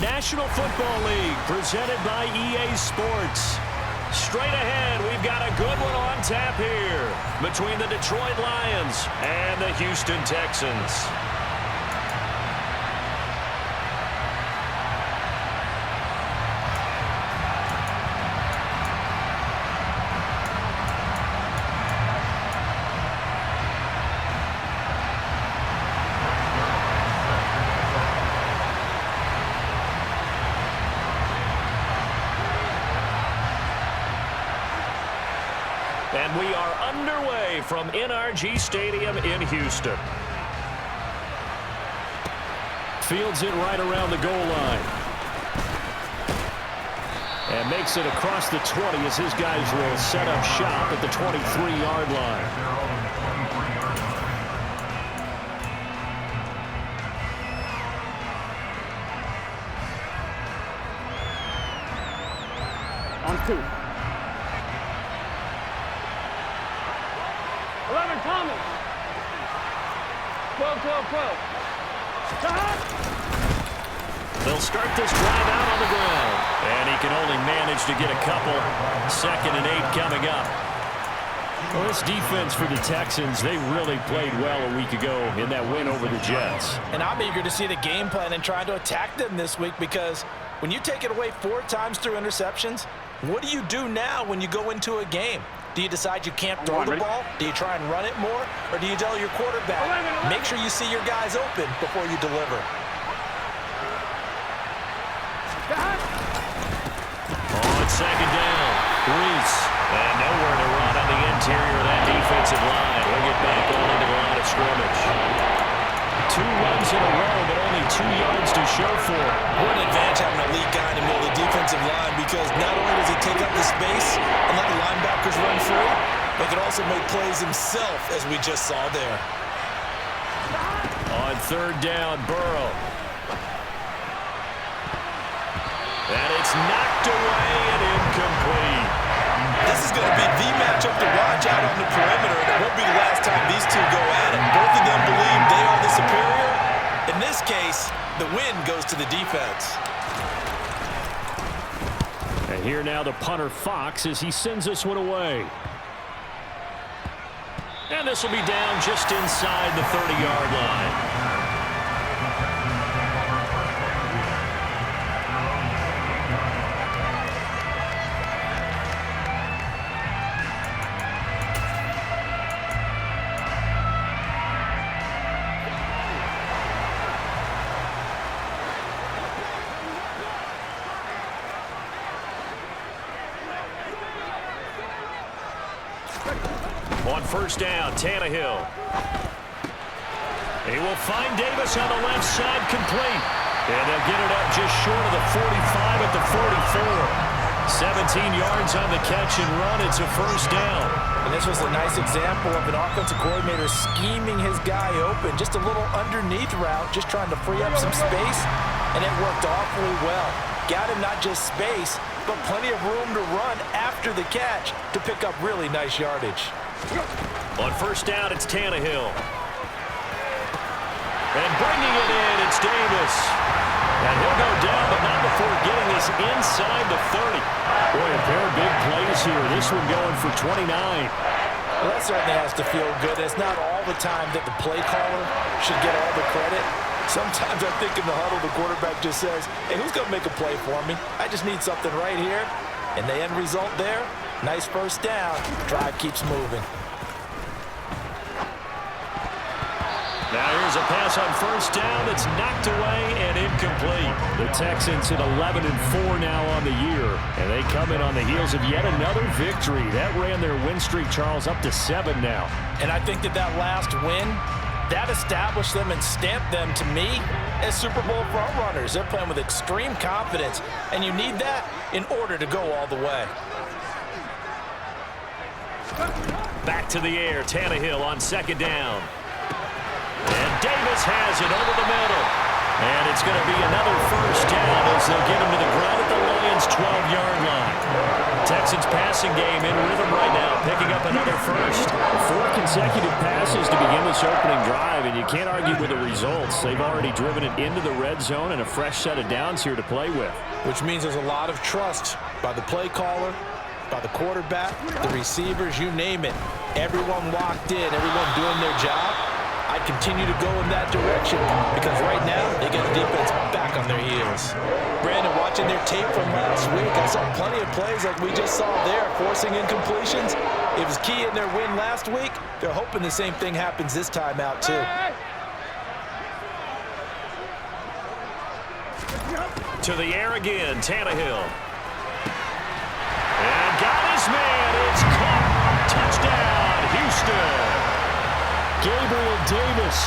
National Football League, presented by EA Sports. Straight ahead, we've got a good one on tap here between the Detroit Lions and the Houston Texans. And we are underway from NRG Stadium in Houston. Fields it right around the goal line. And makes it across the 20 as his guys will set up shop at the 23-yard line. On 2. 11, Thomas. 12, 12, 12. They'll start this drive out on the ground. And he can only manage to get a couple. 2nd and 8 coming up. Well, this defense for the Texans, they really played well a week ago in that win over the Jets. And I'm eager to see the game plan and try to attack them this week, because when you take it away 4 times through interceptions, what do you do now when you go into a game? Do you decide you can't throw the ball? Do you try and run it more? Or do you tell your quarterback, make sure you see your guys open before you deliver? On 2nd down, Reese. And nowhere to run on the interior of that defensive line. He'll get back on into the line of scrimmage. 2 runs in a row, but only 2 yards to show for it. What an advantage having an elite guy in the middle of the defensive line, because not only does he take up the space and let the linebackers run free, but can also make plays himself, as we just saw there. On 3rd down, Burrow. And it's knocked away and incomplete. This is going to be the matchup to watch out on the perimeter, and it won't be the last time these two go at it. Both of them believe they are the superior. In this case, the win goes to the defense. And here now the punter, Fox, as he sends this one away. And this will be down just inside the 30-yard line. On 1st down, Tannehill. He will find Davis on the left side, complete. And they'll get it up just short of the 45 at the 44. 17 yards on the catch and run. It's a 1st down. And this was a nice example of an offensive coordinator scheming his guy open. Just a little underneath route, just trying to free up some space. And it worked awfully well. Got him not just space, but plenty of room to run after the catch to pick up really nice yardage. On 1st down, it's Tannehill. And bringing it in, it's Davis. And he'll go down, but not before getting this inside the 30. Boy, a pair of big plays here. This one going for 29. Well, that certainly has to feel good. It's not all the time that the play caller should get all the credit. Sometimes I think in the huddle, the quarterback just says, hey, who's going to make a play for me? I just need something right here. And the end result there, nice 1st down. Drive keeps moving. Now here's a pass on 1st down that's knocked away and incomplete. The Texans at 11-4 now on the year, and they come in on the heels of yet another victory. That ran their win streak, Charles, up to 7 now. And I think that last win, that established them and stamped them, to me, as Super Bowl frontrunners. They're playing with extreme confidence, and you need that in order to go all the way. Back to the air, Tannehill on 2nd down. And Davis has it over the middle. And it's going to be another 1st down as they'll get him to the ground at the Lions' 12-yard line. Texans passing game in rhythm right now, picking up another first. 4 consecutive passes to begin this opening drive, and you can't argue with the results. They've already driven it into the red zone and a fresh set of downs here to play with. Which means there's a lot of trust by the play caller, by the quarterback, the receivers, you name it. Everyone locked in, everyone doing their job. I continue to go in that direction because right now they get the defense back on their heels. Brandon, watching their tape from last week, I saw plenty of plays like we just saw there, forcing incompletions. It was key in their win last week. They're hoping the same thing happens this time out too. To the air again, Tannehill. And got his man. It's caught. Touchdown, Houston. Gabriel Davis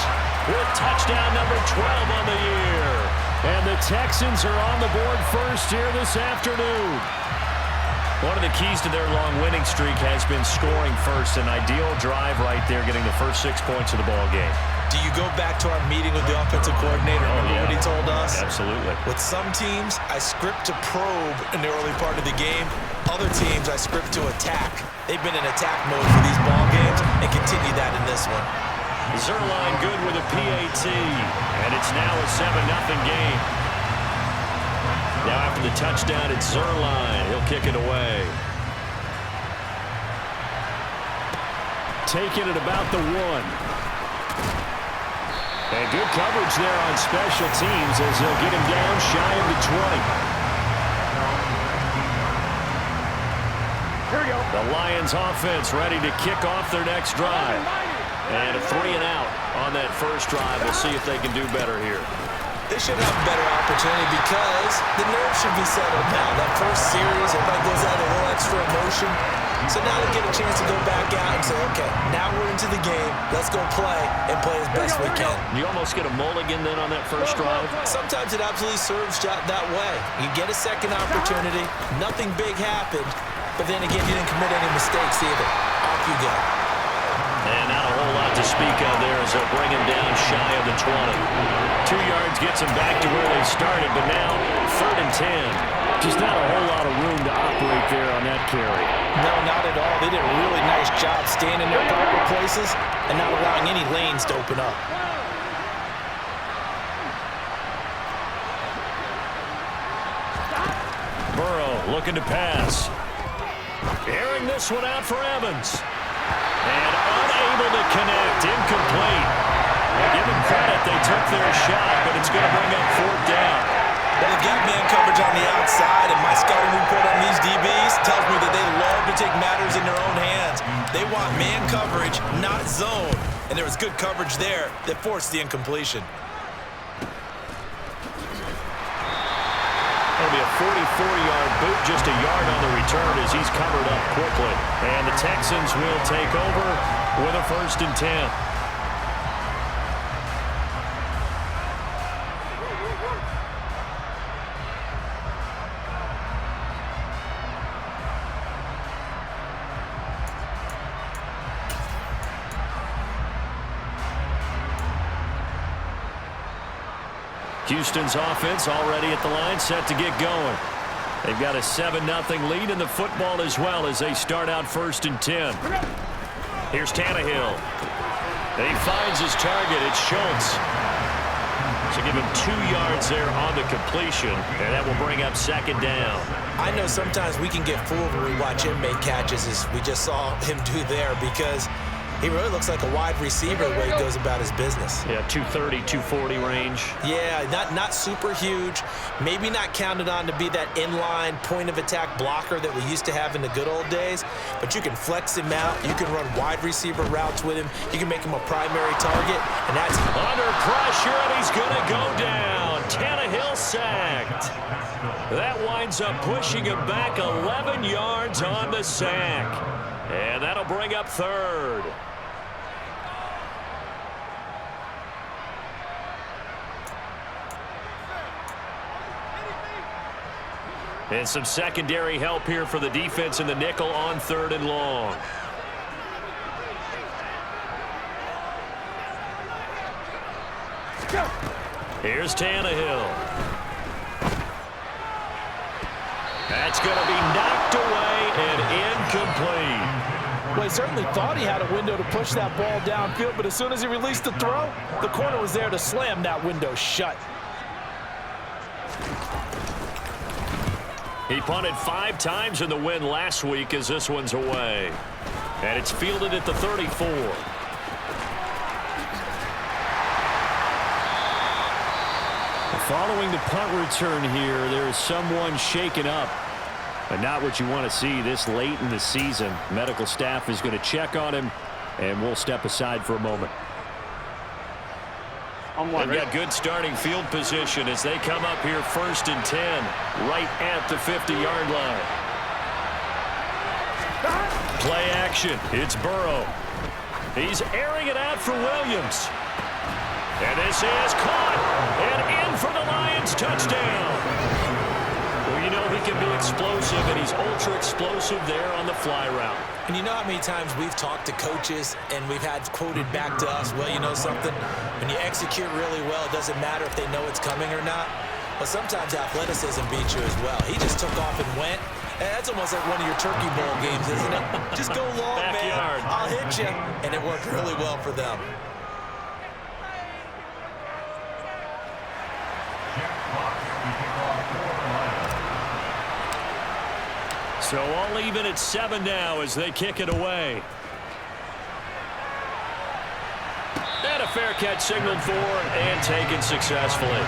with touchdown number 12 on the year. And the Texans are on the board first here this afternoon. One of the keys to their long winning streak has been scoring first. An ideal drive right there, getting the first 6 points of the ball game. Do you go back to our meeting with the offensive coordinator? Remember what he told us? Absolutely. With some teams, I script to probe in the early part of the game. Other teams, I script to attack. They've been in attack mode for these ball games and continue that in this one. Zerline good with a PAT, and it's now a 7-0 game. Now after the touchdown, it's Zerline. He'll kick it away. Taking it about the 1. And good coverage there on special teams as he'll get him down shy of the 20. Here we go. The Lions offense ready to kick off their next drive. And a 3 and out on that first drive. We'll see if they can do better here. They should have a better opportunity because the nerves should be settled now. That first series, everybody goes out a little extra emotion. So now they get a chance to go back out and say, okay, now we're into the game. Let's go play and play as best we can. You almost get a mulligan then on that first drive? Sometimes it absolutely serves that way. You get a second opportunity. Nothing big happened. But then again, you didn't commit any mistakes either. Off you go. And not a whole lot to speak of there as they'll bring him down shy of the 20. 2 yards gets him back to where they started, but now 3rd and 10. Just not a whole lot of room to operate there on that carry. No, not at all. They did a really nice job staying in their proper places and not allowing any lanes to open up. Burrow looking to pass. Airing this one out for Evans. And unable to connect. Incomplete. Well, give them credit. They took their shot, but it's going to bring up 4th down. Well, they've got man coverage on the outside, and my scouting report on these DBs tells me that they love to take matters in their own hands. They want man coverage, not zone. And there was good coverage there that forced the incompletion. It'll be a 44-yard boot, just a yard on the return as he's covered up quickly. And the Texans will take over with a 1st and 10. Houston's offense already at the line, set to get going. They've got a 7-0 lead in the football as well as they start out 1st and 10. Here's Tannehill. And he finds his target. It's Schultz. So give him 2 yards there on the completion, and that will bring up 2nd down. I know sometimes we can get fooled when we watch him make catches, as we just saw him do there, because he really looks like a wide receiver the way he goes about his business. Yeah, 230, 240 range. Yeah, not super huge. Maybe not counted on to be that inline point-of-attack blocker that we used to have in the good old days. But you can flex him out. You can run wide receiver routes with him. You can make him a primary target. And that's under pressure, and he's going to go down. Tannehill sacked. That winds up pushing him back 11 yards on the sack. And that'll bring up 3rd. And some secondary help here for the defense in the nickel on 3rd and long. Here's Tannehill. That's going to be knocked away and incomplete. Well, he certainly thought he had a window to push that ball downfield, but as soon as he released the throw, the corner was there to slam that window shut. He punted 5 times in the win last week as this one's away. And it's fielded at the 34. Following the punt return here, there is someone shaken up. But not what you want to see this late in the season. Medical staff is going to check on him, and we'll step aside for a moment. They've got good starting field position as they come up here 1st and 10, right at the 50-yard line. Play action. It's Burrow. He's airing it out for Williams. And this is caught and in for the Lions. Touchdown. Well, you know he can be explosive, and he's ultra-explosive there on the fly route. And you know how many times we've talked to coaches and we've had quoted back to us, well, you know something? When you execute really well, it doesn't matter if they know it's coming or not. But sometimes athleticism beats you as well. He just took off and went. And that's almost like one of your Turkey Bowl games, isn't it? Just go long, Backyard. man. I'll hit you. And it worked really well for them. So all even at 7 now as they kick it away. And a fair catch signaled for and taken successfully.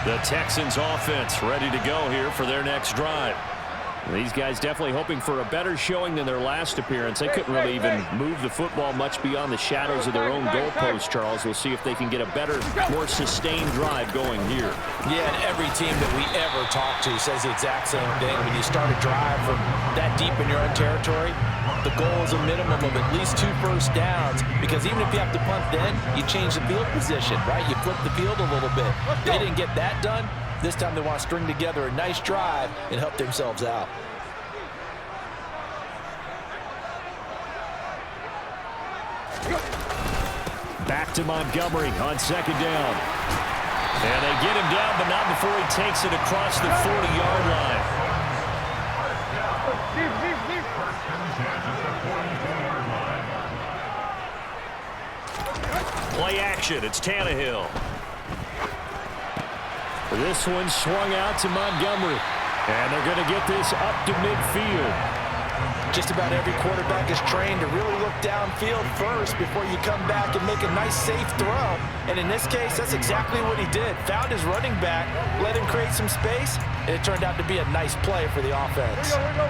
The Texans offense ready to go here for their next drive. These guys definitely hoping for a better showing than their last appearance. They couldn't really even move the football much beyond the shadows of their own goalpost, Charles. We'll see if they can get a better, more sustained drive going here. Yeah, and every team that we ever talk to says the exact same thing. When you start a drive from that deep in your own territory, the goal is a minimum of at least 2 first downs, because even if you have to punt then, you change the field position, right? You flip the field a little bit. They didn't get that done. This time they want to string together a nice drive and help themselves out. Back to Montgomery on 2nd down. And they get him down, but not before he takes it across the 40-yard line. Play action. It's Tannehill. This one swung out to Montgomery. And they're going to get this up to midfield. Just about every quarterback is trained to really look downfield first before you come back and make a nice, safe throw. And in this case, that's exactly what he did. Found his running back, let him create some space, and it turned out to be a nice play for the offense. Here we go.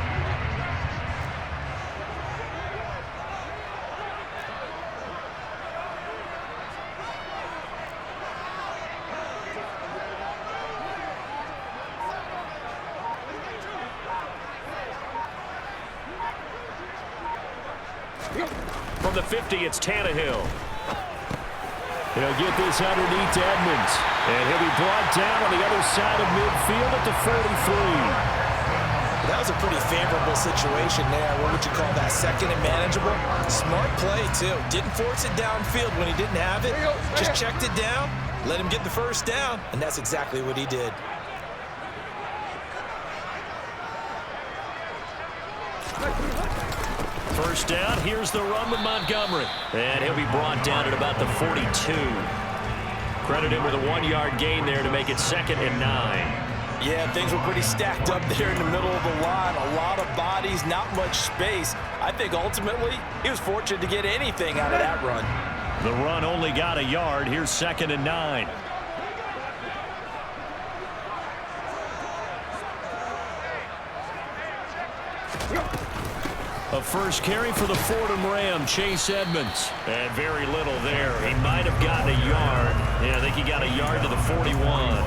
From the 50, it's Tannehill. He'll get this underneath to Edmonds. And he'll be brought down on the other side of midfield at the 43. That was a pretty favorable situation there. What would you call that? 2nd and manageable? Smart play, too. Didn't force it downfield when he didn't have it. Just checked it down, let him get the first down, and that's exactly what he did. First down, here's the run with Montgomery. And he'll be brought down at about the 42. Credit him with a 1-yard gain there to make it 2nd and 9. Yeah, things were pretty stacked up there in the middle of the line. A lot of bodies, not much space. I think ultimately he was fortunate to get anything out of that run. The run only got a yard. Here's 2nd and 9. A first carry for the Fordham Ram, Chase Edmonds. And very little there. He might have gotten a yard. Yeah, I think he got a yard to the 41.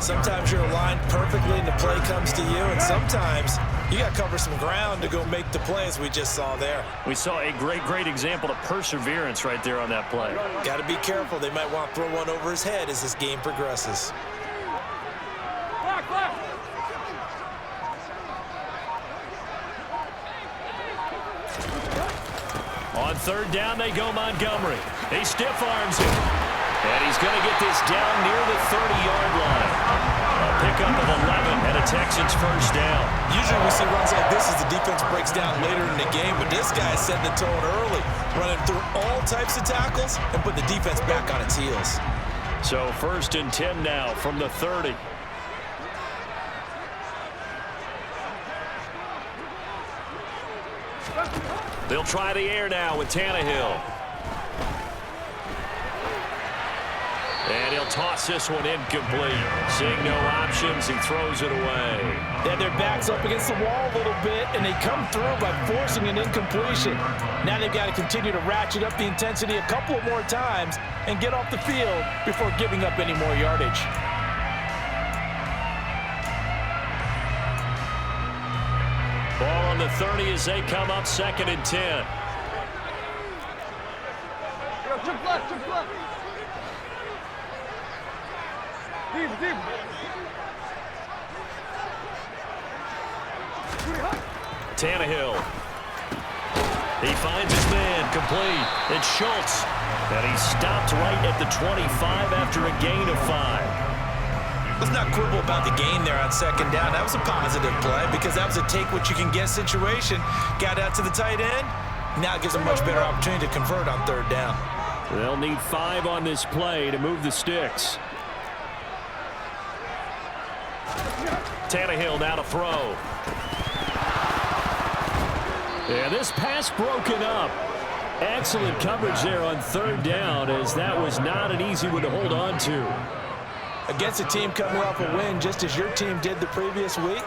Sometimes you're aligned perfectly and the play comes to you, and sometimes you got to cover some ground to go make the play, as we just saw there. We saw a great example of perseverance right there on that play. Got to be careful. They might want to throw one over his head as this game progresses. Block. On third down, they go Montgomery. He stiff arms him. And he's going to get this down near the 30-yard line. A pickup of 11 and a Texans first down. Usually we see runs like this as the defense breaks down later in the game, but this guy is setting the tone early, running through all types of tackles and put the defense back on its heels. So 1st and 10 now from the 30. They'll try the air now with Tannehill. And he'll toss this one incomplete. Seeing no options, he throws it away. Yeah, their back's up against the wall a little bit, and they come through by forcing an incompletion. Now they've got to continue to ratchet up the intensity a couple of more times and get off the field before giving up any more yardage. Ball on the 30 as they come up 2nd and 10. Chip left, chip left. Deep, deep. Tannehill. He finds his man, complete. It's Schultz. And he's stopped right at the 25 after a gain of 5. Let's not quibble about the gain there on 2nd down. That was a positive play because that was a take-what-you-can-get situation. Got out to the tight end. Now it gives them a much better opportunity to convert on 3rd down. They'll need 5 on this play to move the sticks. Tannehill now to throw. Yeah, this pass broken up. Excellent coverage there on 3rd down, as that was not an easy one to hold on to. Against a team coming off a win just as your team did the previous week,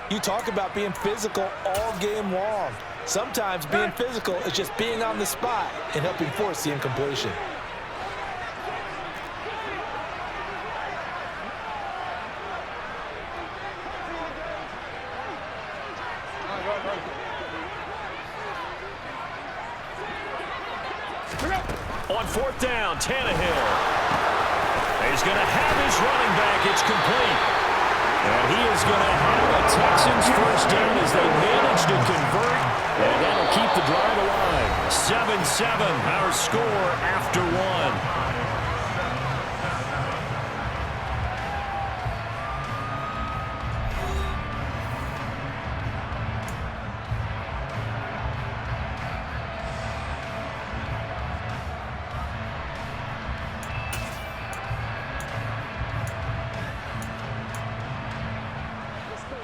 you talk about being physical all game long. Sometimes being physical is just being on the spot and helping force the incompletion. On 4th down, Tannehill. He's going to have his running back. It's complete. And he is going to have a Texans first down as they manage to convert. And that'll keep the drive alive. 7-7, our score after 1.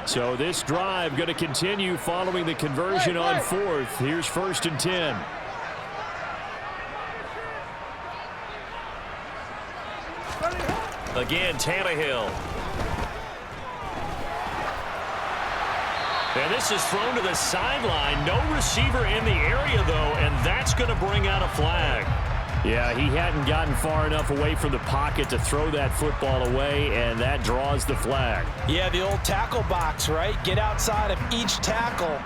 So this drive going to continue following the conversion on 4th. Here's 1st and 10. Again, Tannehill. And this is thrown to the sideline. No receiver in the area, though, and that's going to bring out a flag. Yeah, he hadn't gotten far enough away from the pocket to throw that football away, and that draws the flag. Yeah, the old tackle box, right? Get outside of each tackle,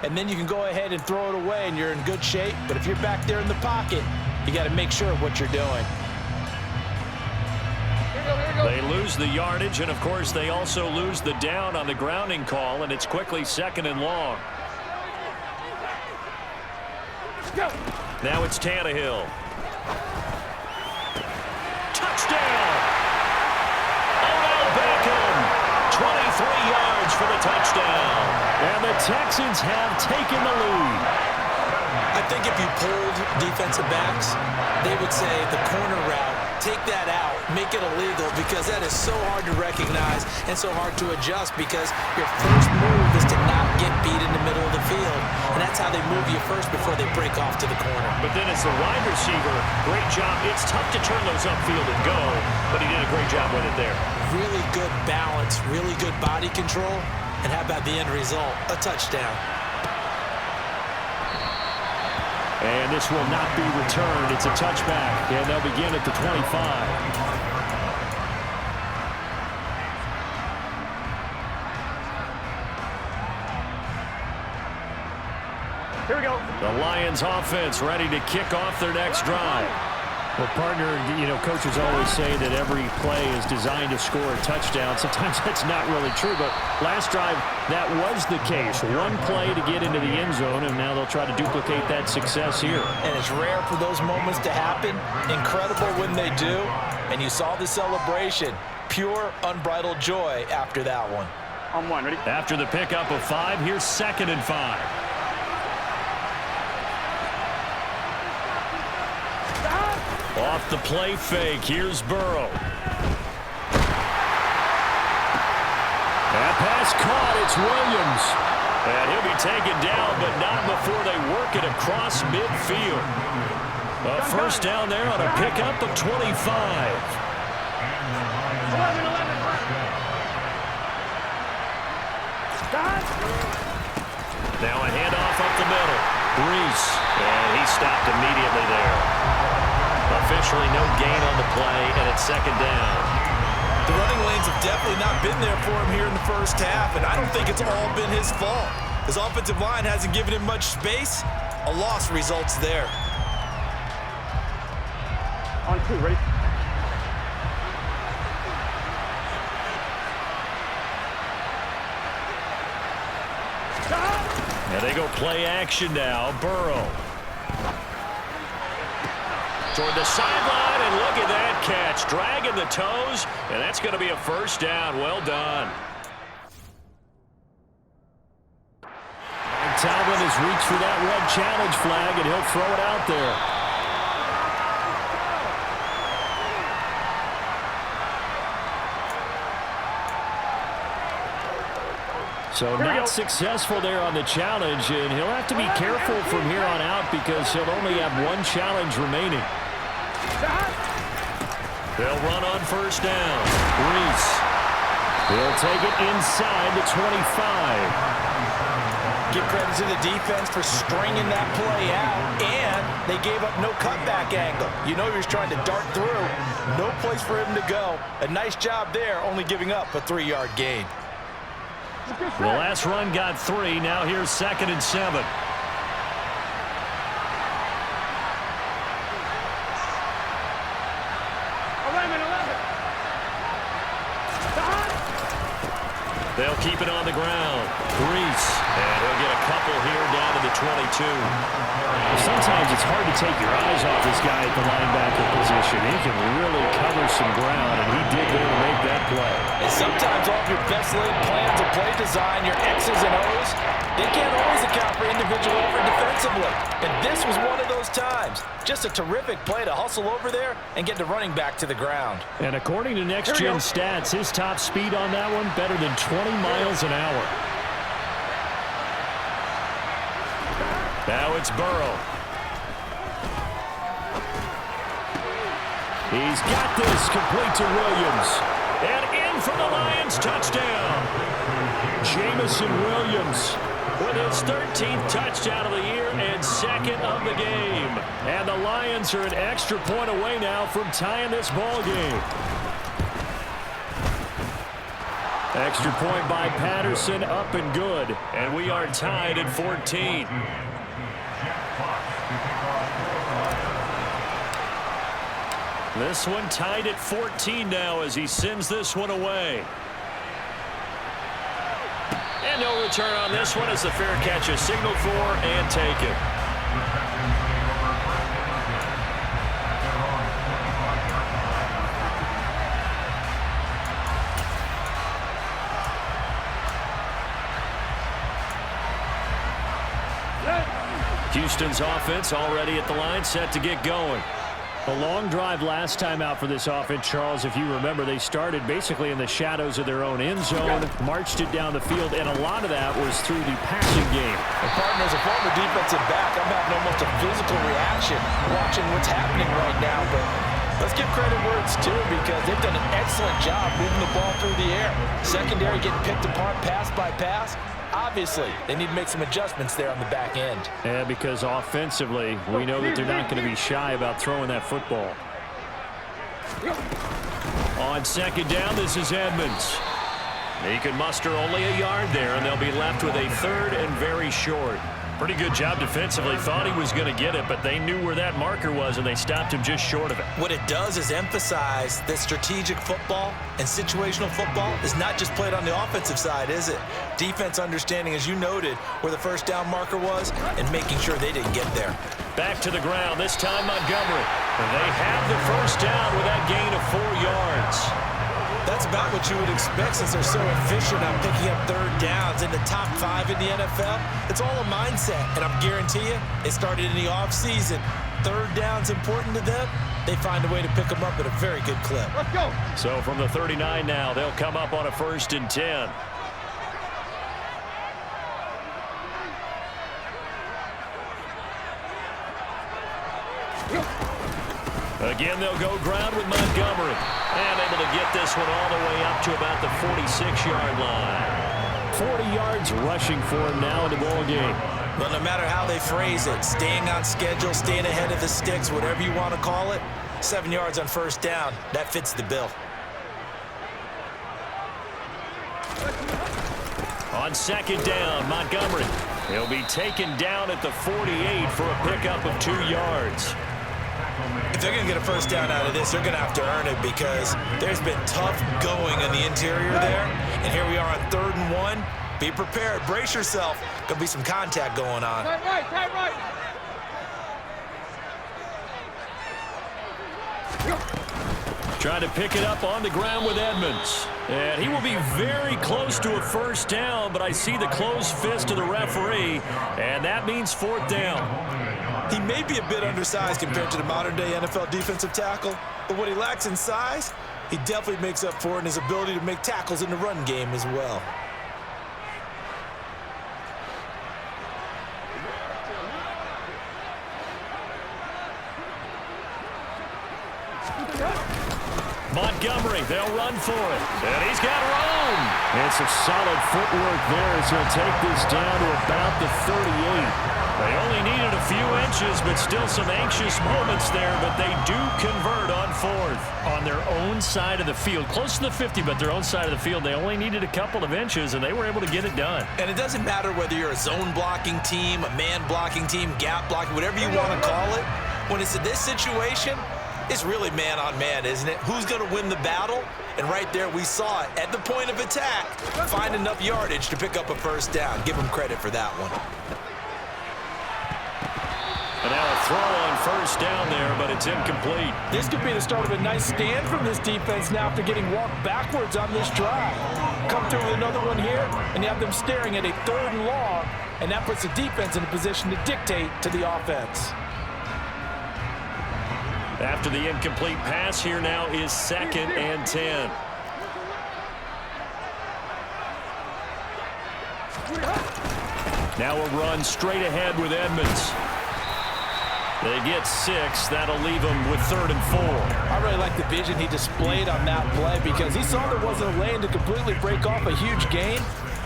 and then you can go ahead and throw it away, and you're in good shape. But if you're back there in the pocket, you got to make sure of what you're doing. They lose the yardage, and, of course, they also lose the down on the grounding call, and it's quickly 2nd and long. Now it's Tannehill. Touchdown! Odell Beckham, 23 yards for the touchdown. And the Texans have taken the lead. I think if you pulled defensive backs, they would say the corner route, take that out, make it illegal, because that is so hard to recognize and so hard to adjust, because your first move is to not get beat in the middle of the field. And that's how they move you first before they break off to the corner. But then as the wide receiver, great job. It's tough to turn those upfield and go, but he did a great job with it there. Really good balance, really good body control, and how about the end result? A touchdown. And this will not be returned. It's a touchback, and they'll begin at the 25. Here we go. The Lions offense ready to kick off their next drive. Well, partner, you know, coaches always say that every play is designed to score a touchdown. Sometimes that's not really true, but last drive, that was the case. One play to get into the end zone, and now they'll try to duplicate that success here. And it's rare for those moments to happen. Incredible when they do. And you saw the celebration. Pure, unbridled joy after that one. On one, ready? After the pickup of 5, here's 2nd and 5. Off the play fake, here's Burrow. That pass caught, it's Williams. And he'll be taken down, but not before they work it across midfield. A first down there on a pickup of 25. 11. Now a handoff up the middle. Reese, and he stopped immediately there. Officially no gain on the play, and it's 2nd down. The running lanes have definitely not been there for him here in the first half, and I don't think it's all been his fault. His offensive line hasn't given him much space. A loss results there. On 2, ready? And they go play action now. Burrow. Toward the sideline, and look at that catch. Dragging the toes, and that's going to be a first down. Well done. And Talbot has reached for that red challenge flag, and he'll throw it out there. So not successful there on the challenge, and he'll have to be careful from here on out because he'll only have 1 challenge remaining. They'll run on first down. Reese. He'll take it inside the 25. Give credit to the defense for stringing that play out, and they gave up no cutback angle. You know he was trying to dart through. No place for him to go. A nice job there, only giving up a 3-yard gain. The last run got 3. Now here's 2nd and 7. They'll keep it on the ground. Reese. And he'll get a couple here down to the 22. Sometimes it's hard to take your eyes off this guy at the linebacker position. He can really cover some ground, and he did there to make that play. And sometimes all of your best laid plans of play design, your X's and O's, they can't always account for individual effort defensively. And this was one of those times. Just a terrific play to hustle over there and get the running back to the ground. And according to Next Gen Stats, his top speed on that one, better than 20 miles an hour. Now it's Burrow. He's got this, complete to Williams. And in for the Lions, touchdown. Jamison Williams with his 13th touchdown of the year and 2nd of the game. And the Lions are an extra point away now from tying this ball game. Extra point by Patterson, up and good. And we are tied at 14. This one tied at 14 now as he sends this one away. And no return on this one as the fair catch is signaled for and taken. Houston's offense already at the line, set to get going. A long drive last time out for this offense, Charles. If you remember, they started basically in the shadows of their own end zone, marched it down the field, and a lot of that was through the passing game. And partner, as a former defensive back, I'm having almost a physical reaction watching what's happening right now. But let's give credit where it's due because they've done an excellent job moving the ball through the air. Secondary getting picked apart pass by pass. Obviously, they need to make some adjustments there on the back end. Yeah, because offensively, we know that they're not going to be shy about throwing that football. On second down, this is Edmonds. He can muster only a yard there, and they'll be left with a 3rd and very short. Pretty good job defensively. Thought he was going to get it, but they knew where that marker was, and they stopped him just short of it. What it does is emphasize that strategic football and situational football is not just played on the offensive side, is it? Defense understanding, as you noted, where the first down marker was and making sure they didn't get there. Back to the ground, this time Montgomery. And they have the first down with that gain of 4 yards. That's about what you would expect since they're so efficient on picking up third downs in the top 5 in the NFL. It's all a mindset, and I guarantee you, it started in the offseason. Third down's important to them. They find a way to pick them up at a very good clip. Let's go. So from the 39 now, they'll come up on a 1st and 10. Again, they'll go ground with Montgomery. And able to get this one all the way up to about the 46-yard line. 40 yards rushing for him now in the ball game. Well, no matter how they phrase it, staying on schedule, staying ahead of the sticks, whatever you want to call it, 7 yards on first down, that fits the bill. On 2nd down, Montgomery. He'll be taken down at the 48 for a pickup of 2 yards. If they're going to get a first down out of this, they're going to have to earn it because there's been tough going in the interior there. And here we are on 3rd and 1. Be prepared. Brace yourself. Going to be some contact going on. Right. Trying to pick it up on the ground with Edmonds. And he will be very close to a first down, but I see the closed fist of the referee, and that means 4th down. He may be a bit undersized compared to the modern-day NFL defensive tackle, but what he lacks in size, he definitely makes up for it in his ability to make tackles in the run game as well. Montgomery, they'll run for it. And he's got room. It's a solid footwork there as he'll take this down to about the 38. They only needed a few inches, but still some anxious moments there, but they do convert on 4th. On their own side of the field, close to the 50, but their own side of the field, they only needed a couple of inches, and they were able to get it done. And it doesn't matter whether you're a zone blocking team, a man blocking team, gap blocking, whatever you want to call it. When it's in this situation, it's really man-on-man, isn't it? Who's going to win the battle? And right there, we saw it. At the point of attack, find enough yardage to pick up a first down. Give them credit for that one. And now a throw on first down there, but it's incomplete. This could be the start of a nice stand from this defense now after getting walked backwards on this drive. Come through with another one here, and you have them staring at a 3rd and long, and that puts the defense in a position to dictate to the offense. After the incomplete pass, here now is 2nd and 10. Now a run straight ahead with Edmonds. They get 6. That'll leave them with 3rd and 4. I really like the vision he displayed on that play because he saw there wasn't a lane to completely break off a huge gain.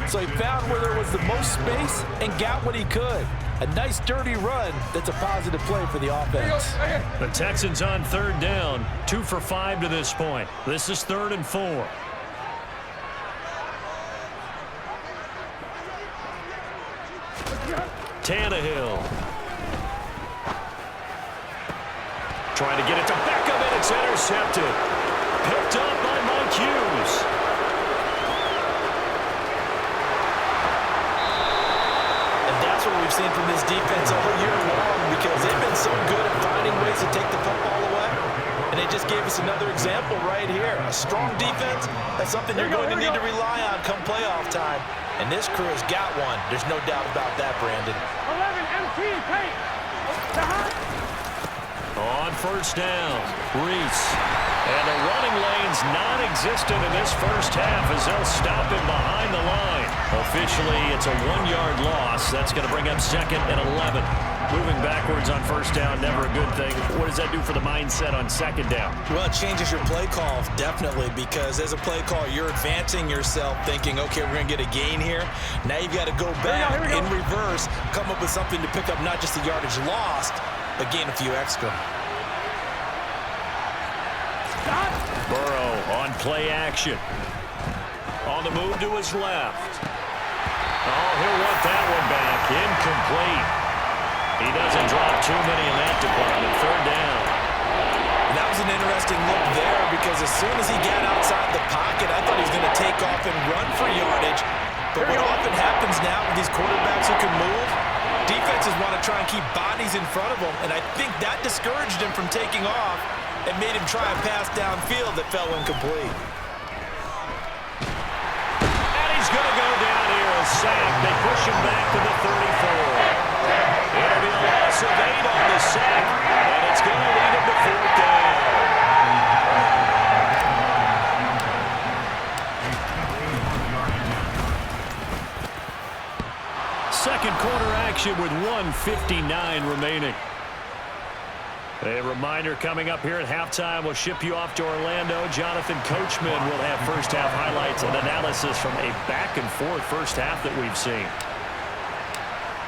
So he found where there was the most space and got what he could. A nice dirty run that's a positive play for the offense. The Texans on 3rd down. 2 for 5 to this point. This is 3rd and 4. Tannehill. Trying to get it to Beckham, and it's intercepted. Picked up by Mike Hughes. And that's what we've seen from this defense all year long because they've been so good at finding ways to take the football away. And they just gave us another example right here. A strong defense, that's something you're going to need to rely on come playoff time. And this crew has got one. There's no doubt about that, Brandon. 11, MT, Kate. On first down, Reese. And the running lane's non-existent in this first half as they'll stop him behind the line. Officially, it's a 1-yard loss. That's going to bring up 2nd and 11. Moving backwards on first down, never a good thing. What does that do for the mindset on 2nd down? Well, it changes your play call, definitely, because as a play call, you're advancing yourself thinking, okay, we're going to get a gain here. Now you've got to go back in reverse, come up with something to pick up not just the yardage lost, but gain a few extra. Burrow on play action. On the move to his left. Oh, he'll want that one back. Incomplete. He doesn't drop too many in that department. Third down. And that was an interesting look there because as soon as he got outside the pocket, I thought he was going to take off and run for yardage. But what often happens now with these quarterbacks who can move, defenses want to try and keep bodies in front of them, and I think that discouraged him from taking off and made him try a pass downfield that fell incomplete. And he's going to go down here, a sack. They push him back to the 34. It'll be a loss of 8 on the sack, and it's going to lead him to 4th down. Second quarter action with 1:59 remaining. A reminder coming up here at halftime. We'll ship you off to Orlando. Jonathan Coachman will have first half highlights and analysis from a back-and-forth first half that we've seen.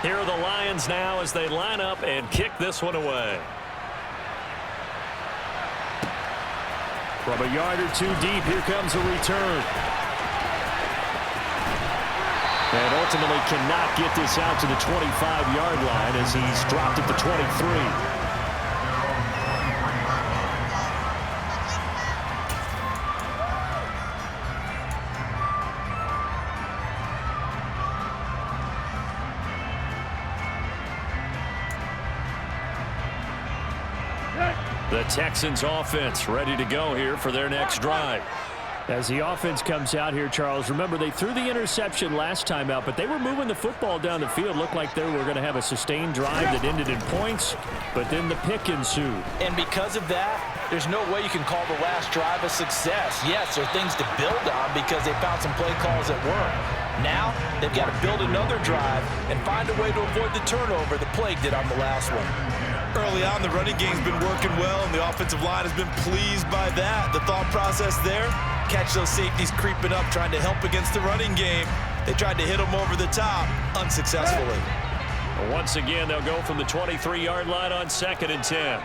Here are the Lions now as they line up and kick this one away. From a yard or two deep, here comes a return. And ultimately cannot get this out to the 25-yard line as he's dropped at the 23. The Texans offense ready to go here for their next drive. As the offense comes out here, Charles, remember they threw the interception last time out, but they were moving the football down the field. Looked like they were going to have a sustained drive that ended in points, but then the pick ensued. And because of that, there's no way you can call the last drive a success. Yes, there are things to build on because they found some play calls that work. Now, they've got to build another drive and find a way to avoid the turnover the Plague did on the last one. Early on, the running game's been working well, and the offensive line has been pleased by that. The thought process there, catch those safeties creeping up, trying to help against the running game. They tried to hit them over the top, unsuccessfully. Once again, they'll go from the 23-yard line on 2nd and 10.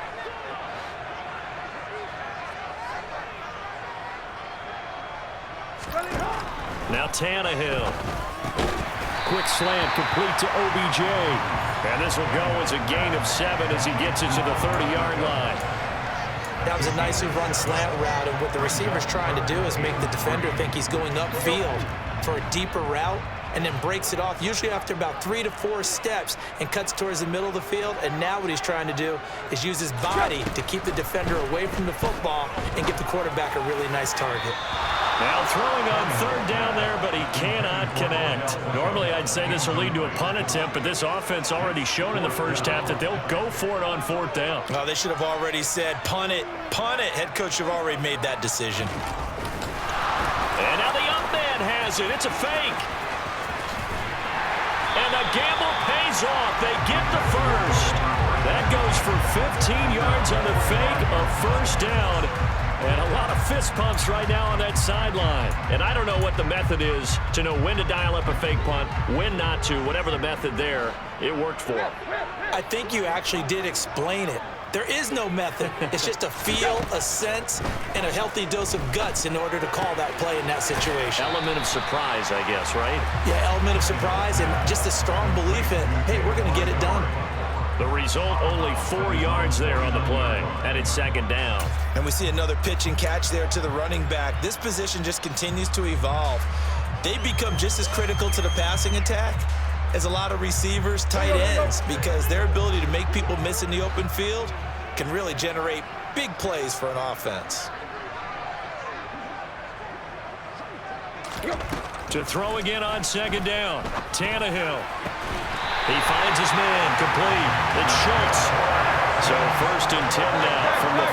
Now Tannehill. Quick slant complete to OBJ. And this will go as a gain of 7 as he gets it to the 30-yard line. That was a nicely run slant route, and what the receiver's trying to do is make the defender think he's going upfield for a deeper route and then breaks it off, usually after about 3 to 4 steps, and cuts towards the middle of the field. And now what he's trying to do is use his body to keep the defender away from the football and give the quarterback a really nice target. Now throwing on 3rd down there, but he cannot connect. Normally I'd say this will lead to a punt attempt, but this offense already shown in the first half that they'll go for it on 4th down. Oh, they should have already said, punt it, punt it. Head coach should have already made that decision. And now the young man has it. It's a fake. And the gamble pays off. They get the first. That goes for 15 yards on the fake, a first down. And a lot of fist pumps right now on that sideline. And I don't know what the method is to know when to dial up a fake punt, when not to. Whatever the method there, it worked for him. I think you actually did explain it. There is no method. It's just a feel, a sense, and a healthy dose of guts in order to call that play in that situation. Element of surprise, I guess, right? Yeah, element of surprise and just a strong belief in, hey, we're going to get it done. The result, only 4 yards there on the play, and it's 2nd down. And we see another pitch and catch there to the running back. This position just continues to evolve. They become just as critical to the passing attack as a lot of receivers, tight ends, because their ability to make people miss in the open field can really generate big plays for an offense. To throw again on 2nd down, Tannehill. He finds his man, complete. It's Schultz. So 1st and 10 now from the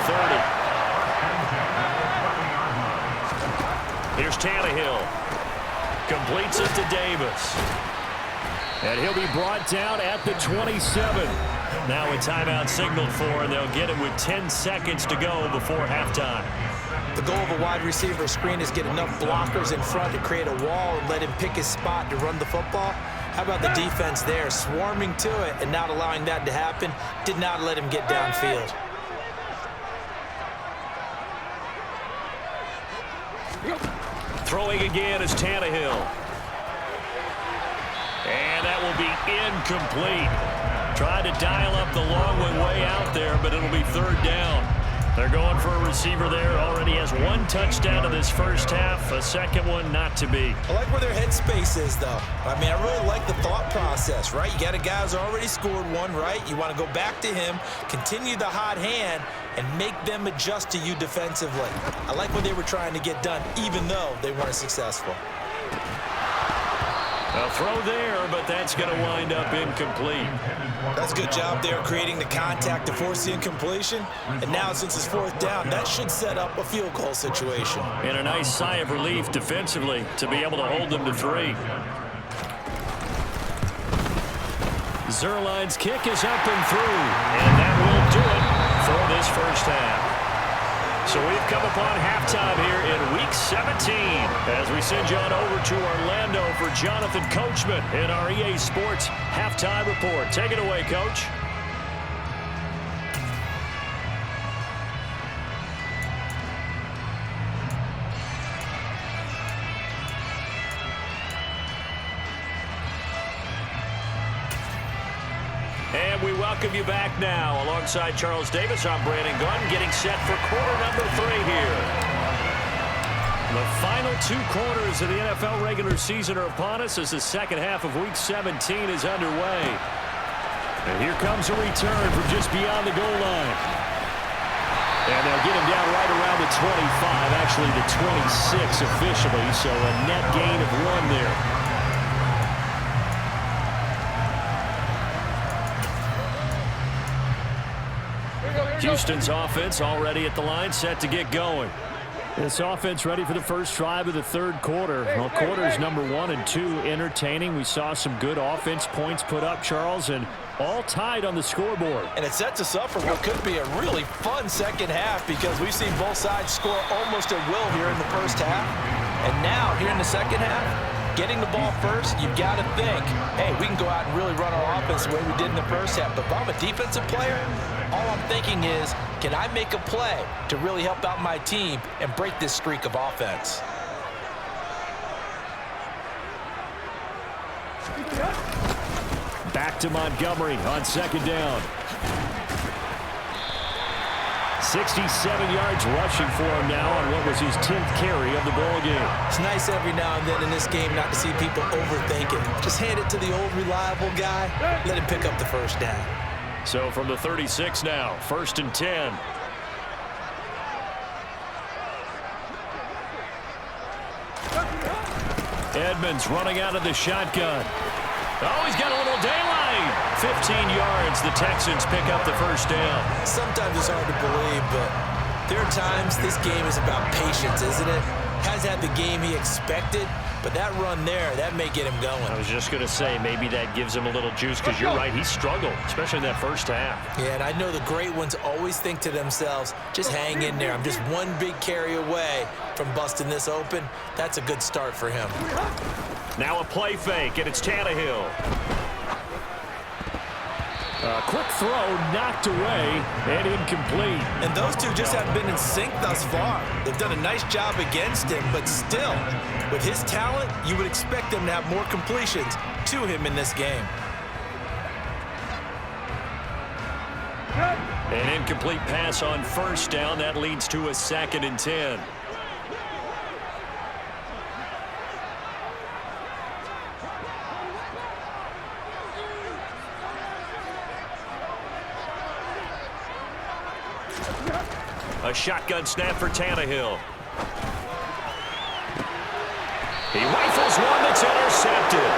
30. Here's Tannehill. Completes it to Davis. And he'll be brought down at the 27. Now a timeout signaled for, and they'll get it with 10 seconds to go before halftime. The goal of a wide receiver screen is get enough blockers in front to create a wall and let him pick his spot to run the football. How about the defense there, swarming to it and not allowing that to happen? Did not let him get downfield. Throwing again is Tannehill. And that will be incomplete. Tried to dial up the long one way out there, but it'll be third down. They're going for a receiver there. Already has one touchdown in this first half. A second one not to be. I like where their headspace is, though. I mean, I really like the thought process, right? You got a guy who's already scored one, right? You want to go back to him, continue the hot hand, and make them adjust to you defensively. I like what they were trying to get done, even though they weren't successful. A throw there, but that's going to wind up incomplete. That's a good job there creating the contact to force the incompletion. And now, since it's fourth down, that should set up a field goal situation. And a nice sigh of relief defensively to be able to hold them to 3. Zerline's kick is up and through, and that will do it for this first half. So we've come upon halftime here in Week 17 as we send you on over to Orlando for Jonathan Coachman in our EA Sports Halftime Report. Take it away, Coach. And we welcome you back now. Alongside Charles Davis, I'm Brandon Gunn, getting set for quarter number 3 here. The final 2 quarters of the NFL regular season are upon us as the second half of Week 17 is underway. And here comes a return from just beyond the goal line. And they'll get him down right around the 25, actually the 26 officially, so a net gain of 1 there. Houston's offense already at the line, set to get going. This offense ready for the first drive of the third quarter. Well, quarters number 1 and 2 entertaining. We saw some good offense points put up, Charles, and all tied on the scoreboard. And it sets us up for what could be a really fun second half because we've seen both sides score almost at will here in the first half. And now, here in the second half, getting the ball first, you've got to think, hey, we can go out and really run our offense the way we did in the first half. But if I'm a defensive player, all I'm thinking is, can I make a play to really help out my team and break this streak of offense? Back to Montgomery on second down. 67 yards rushing for him now on what was his 10th carry of the ball game. It's nice every now and then in this game not to see people overthink it. Just hand it to the old reliable guy. Let him pick up the first down. So from the 36 now, 1st and 10. Edmonds running out of the shotgun. Oh, he's got a little daylight. 15 yards. The Texans pick up the first down. Sometimes it's hard to believe, but there are times this game is about patience, isn't it? Has had the game he expected, but that run there, that may get him going. I was just going to say, maybe that gives him a little juice because you're right, he struggled, especially in that first half. Yeah, and I know the great ones always think to themselves, just hang in there. I'm just one big carry away from busting this open. That's a good start for him. Now a play fake, and it's Tannehill. A quick throw knocked away and incomplete. And those two just haven't been in sync thus far. They've done a nice job against him, but still, with his talent, you would expect them to have more completions to him in this game. An incomplete pass on first down. That leads to a 2nd and 10. A shotgun snap for Tannehill. He rifles one that's intercepted.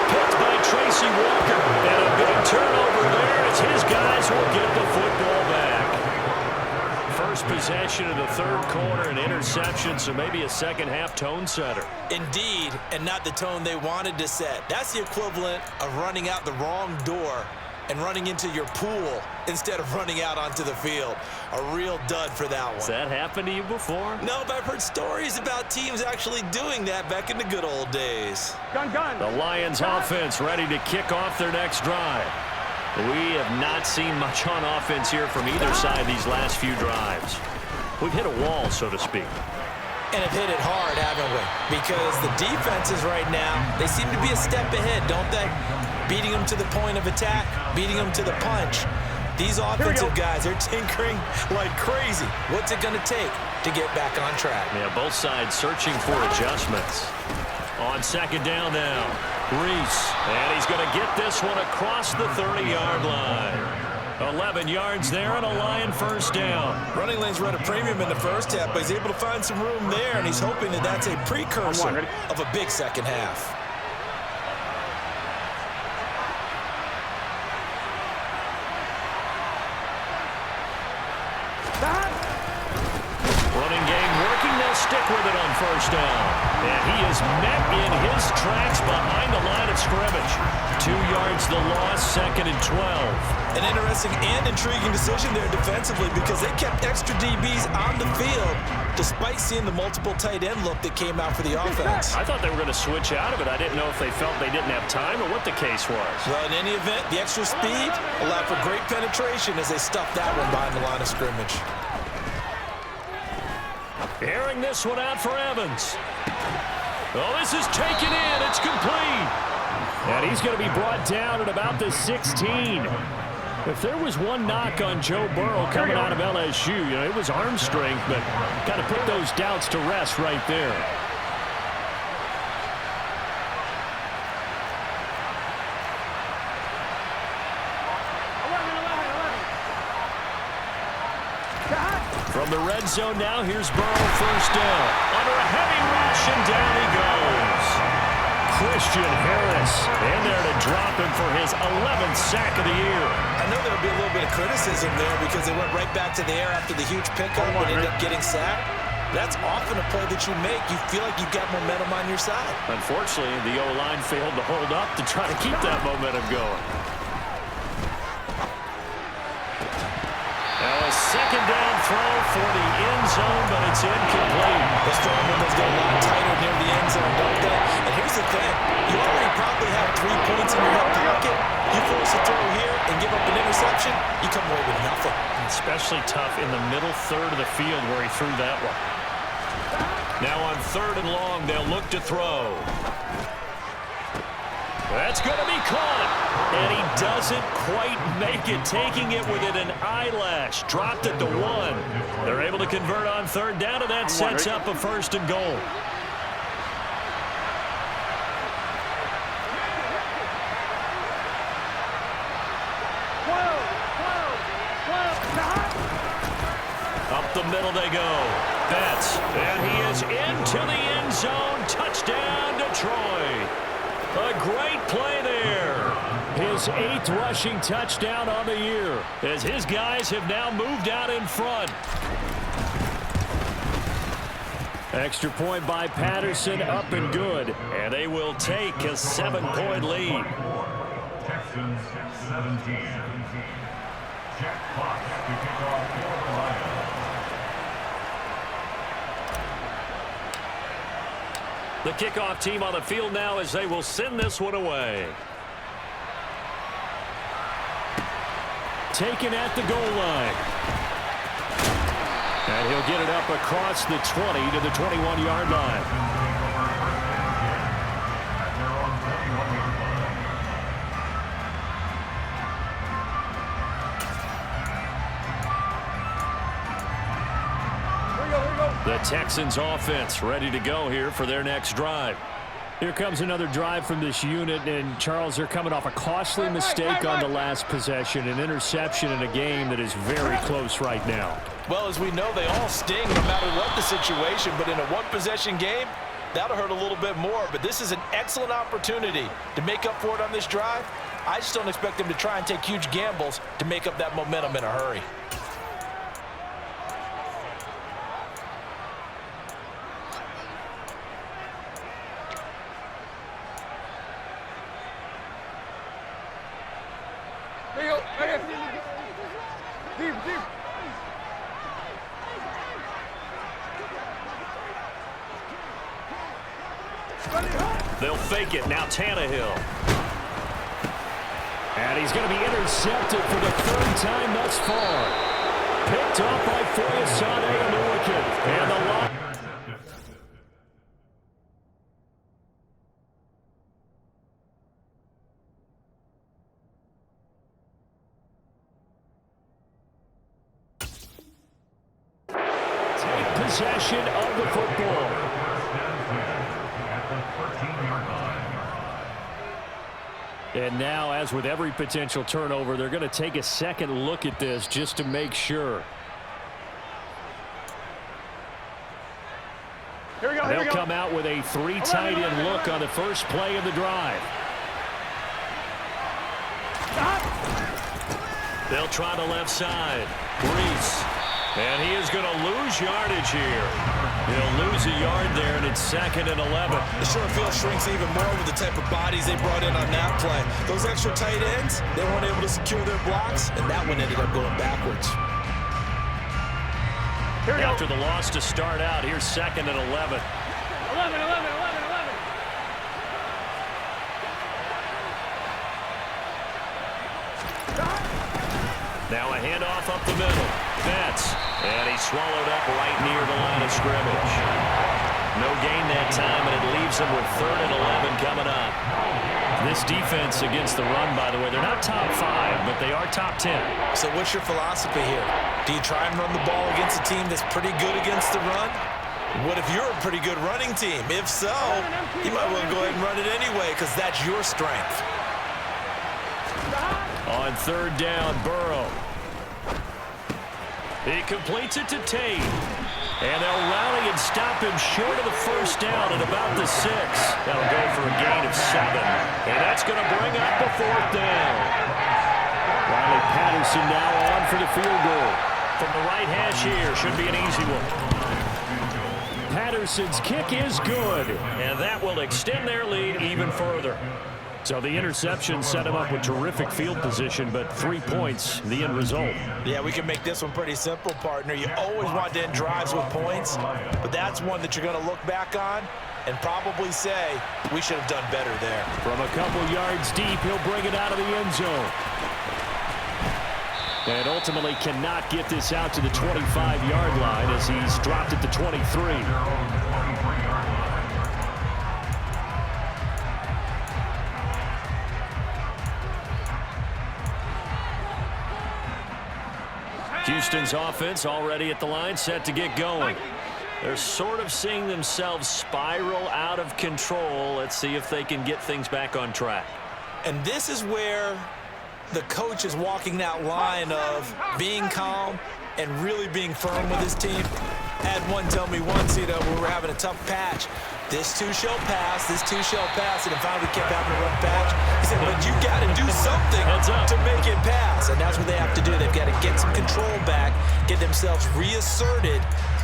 Picked by Tracy Walker. And a big turnover there as his guys will get the football back. First possession of the third quarter, an interception, so maybe a second half tone setter. Indeed, and not the tone they wanted to set. That's the equivalent of running out the wrong door and running into your pool instead of running out onto the field. A real dud for that one. Has that happened to you before? No, but I've heard stories about teams actually doing that back in the good old days. Gun. The Lions offense ready to kick off their next drive. We have not seen much on offense here from either side these last few drives. We've hit a wall, so to speak. And have hit it hard, haven't we? Because the defenses right now, they seem to be a step ahead, don't they? beating them to the point of attack, beating them to the punch. These offensive guys, they're tinkering like crazy. What's it going to take to get back on track? Yeah, both sides searching for adjustments. On second down now, Reese. And he's going to get this one across the 30-yard line. 11 yards there and a Lion first down. Running lanes run a premium in the first half, but he's able to find some room there, and he's hoping that that's a precursor of a big second half. Running game working. They'll stick with it on first down. And he is met in his tracks behind the line of scrimmage. 2 yards the loss, second and 12. An interesting and intriguing decision there defensively because they kept extra DBs on the field despite seeing the multiple tight end look that came out for the offense. I thought they were going to switch out of it. I didn't know if they felt they didn't have time or what the case was. Well, in any event, the extra speed allowed for great penetration as they stuffed that one behind the line of scrimmage. Airing this one out for Evans. Oh, this is taken in. It's complete. And he's going to be brought down at about the 16. If there was one knock on Joe Burrow coming out of LSU, it was arm strength, but kind of put those doubts to rest right there. From the red zone now, here's Burrow first down. Under a heavy rush, and down he goes. Christian Harris in there to drop him for his 11th sack of the year. I know there'll be a little bit of criticism there because they went right back to the air after the huge pickup and ended up getting sacked. That's often a play that you make. You feel like you've got momentum on your side. Unfortunately, the O-line failed to hold up to try to keep that momentum going. Now a second down throw for the end zone, but it's incomplete. The strong one does get a lot tighter near the end zone, don't they? And here's the thing. You already probably have 3 points in your hip pocket. You force a throw here and give up an interception, you come away with nothing. Especially tough in the middle third of the field where he threw that one. Now on third and long, they'll look to throw. That's going to be caught. And he doesn't quite make it, taking it within an eyelash. Dropped it to 1. They're able to convert on third down, and that sets up a first and goal. Up the middle they go. Betts, and he is into the end zone. Touchdown, Detroit. A great play there. His 8th rushing touchdown on the year as his guys have now moved out in front. Extra point by Patterson, up and good. And they will take a 7-point lead. Texans 17. Jack Fox to kick off for the Lions. The kickoff team on the field now as they will send this one away. Taken at the goal line. And he'll get it up across the 20 to the 21-yard line. The Texans offense ready to go here for their next drive. Here comes another drive from this unit, and Charles, they're coming off a costly mistake on the last possession, an interception in a game that is very close right now. Well, as we know, they all sting no matter what the situation, but in a one-possession game, that'll hurt a little bit more. But this is an excellent opportunity to make up for it on this drive. I just don't expect them to try and take huge gambles to make up that momentum in a hurry. They'll fake it. Now Tannehill. And he's going to be intercepted for the 3rd time thus far. Picked off by Foyesade and Lewicki. And the line. possession of the football. At the 14-yard line. And now, as with every potential turnover, they're going to take a second look at this just to make sure. Here we go, They'll come out with a 3 tight end look on the first play of the drive. They'll try the left side. Reese. And he is going to lose yardage here. He'll lose a yard there, and it's 2nd and 11. The short field shrinks even more with the type of bodies they brought in on that play. Those extra tight ends, they weren't able to secure their blocks, and that one ended up going backwards. After the loss to start out, here's 2nd and 11. 11. Now a handoff up the middle. Betts. And he swallowed up right near the line of scrimmage. No gain that time, and it leaves them with 3rd and 11 coming up. This defense against the run, by the way, they're not top 5, but they are top 10. So what's your philosophy here? Do you try and run the ball against a team that's pretty good against the run? What if you're a pretty good running team? If so, you might want to go ahead and run it anyway because that's your strength. On 3rd down, Burrow. He completes it to Tate. And they'll rally and stop him short of the first down at about the 6. That'll go for a gain of 7. And that's going to bring up the 4th down. Riley Patterson now on for the field goal. From the right hash here, should be an easy one. Patterson's kick is good. And that will extend their lead even further. So the interception set him up with terrific field position, but 3 points, the end result. Yeah, we can make this one pretty simple, partner. You always want to end drives with points, but that's one that you're going to look back on and probably say, we should have done better there. From a couple yards deep, he'll bring it out of the end zone. And ultimately cannot get this out to the 25-yard line as he's dropped at the 23. Houston's offense already at the line, set to get going. They're sort of seeing themselves spiral out of control. Let's see if they can get things back on track. And this is where the coach is walking that line of being calm and really being firm with his team. I had one tell me once, when we were having a tough patch, this too shall pass, this too shall pass, and finally we kept having a rough patch. He said, but you got to do something to make it pass, and that's what they have to do. They've got to get some control back, get themselves reasserted,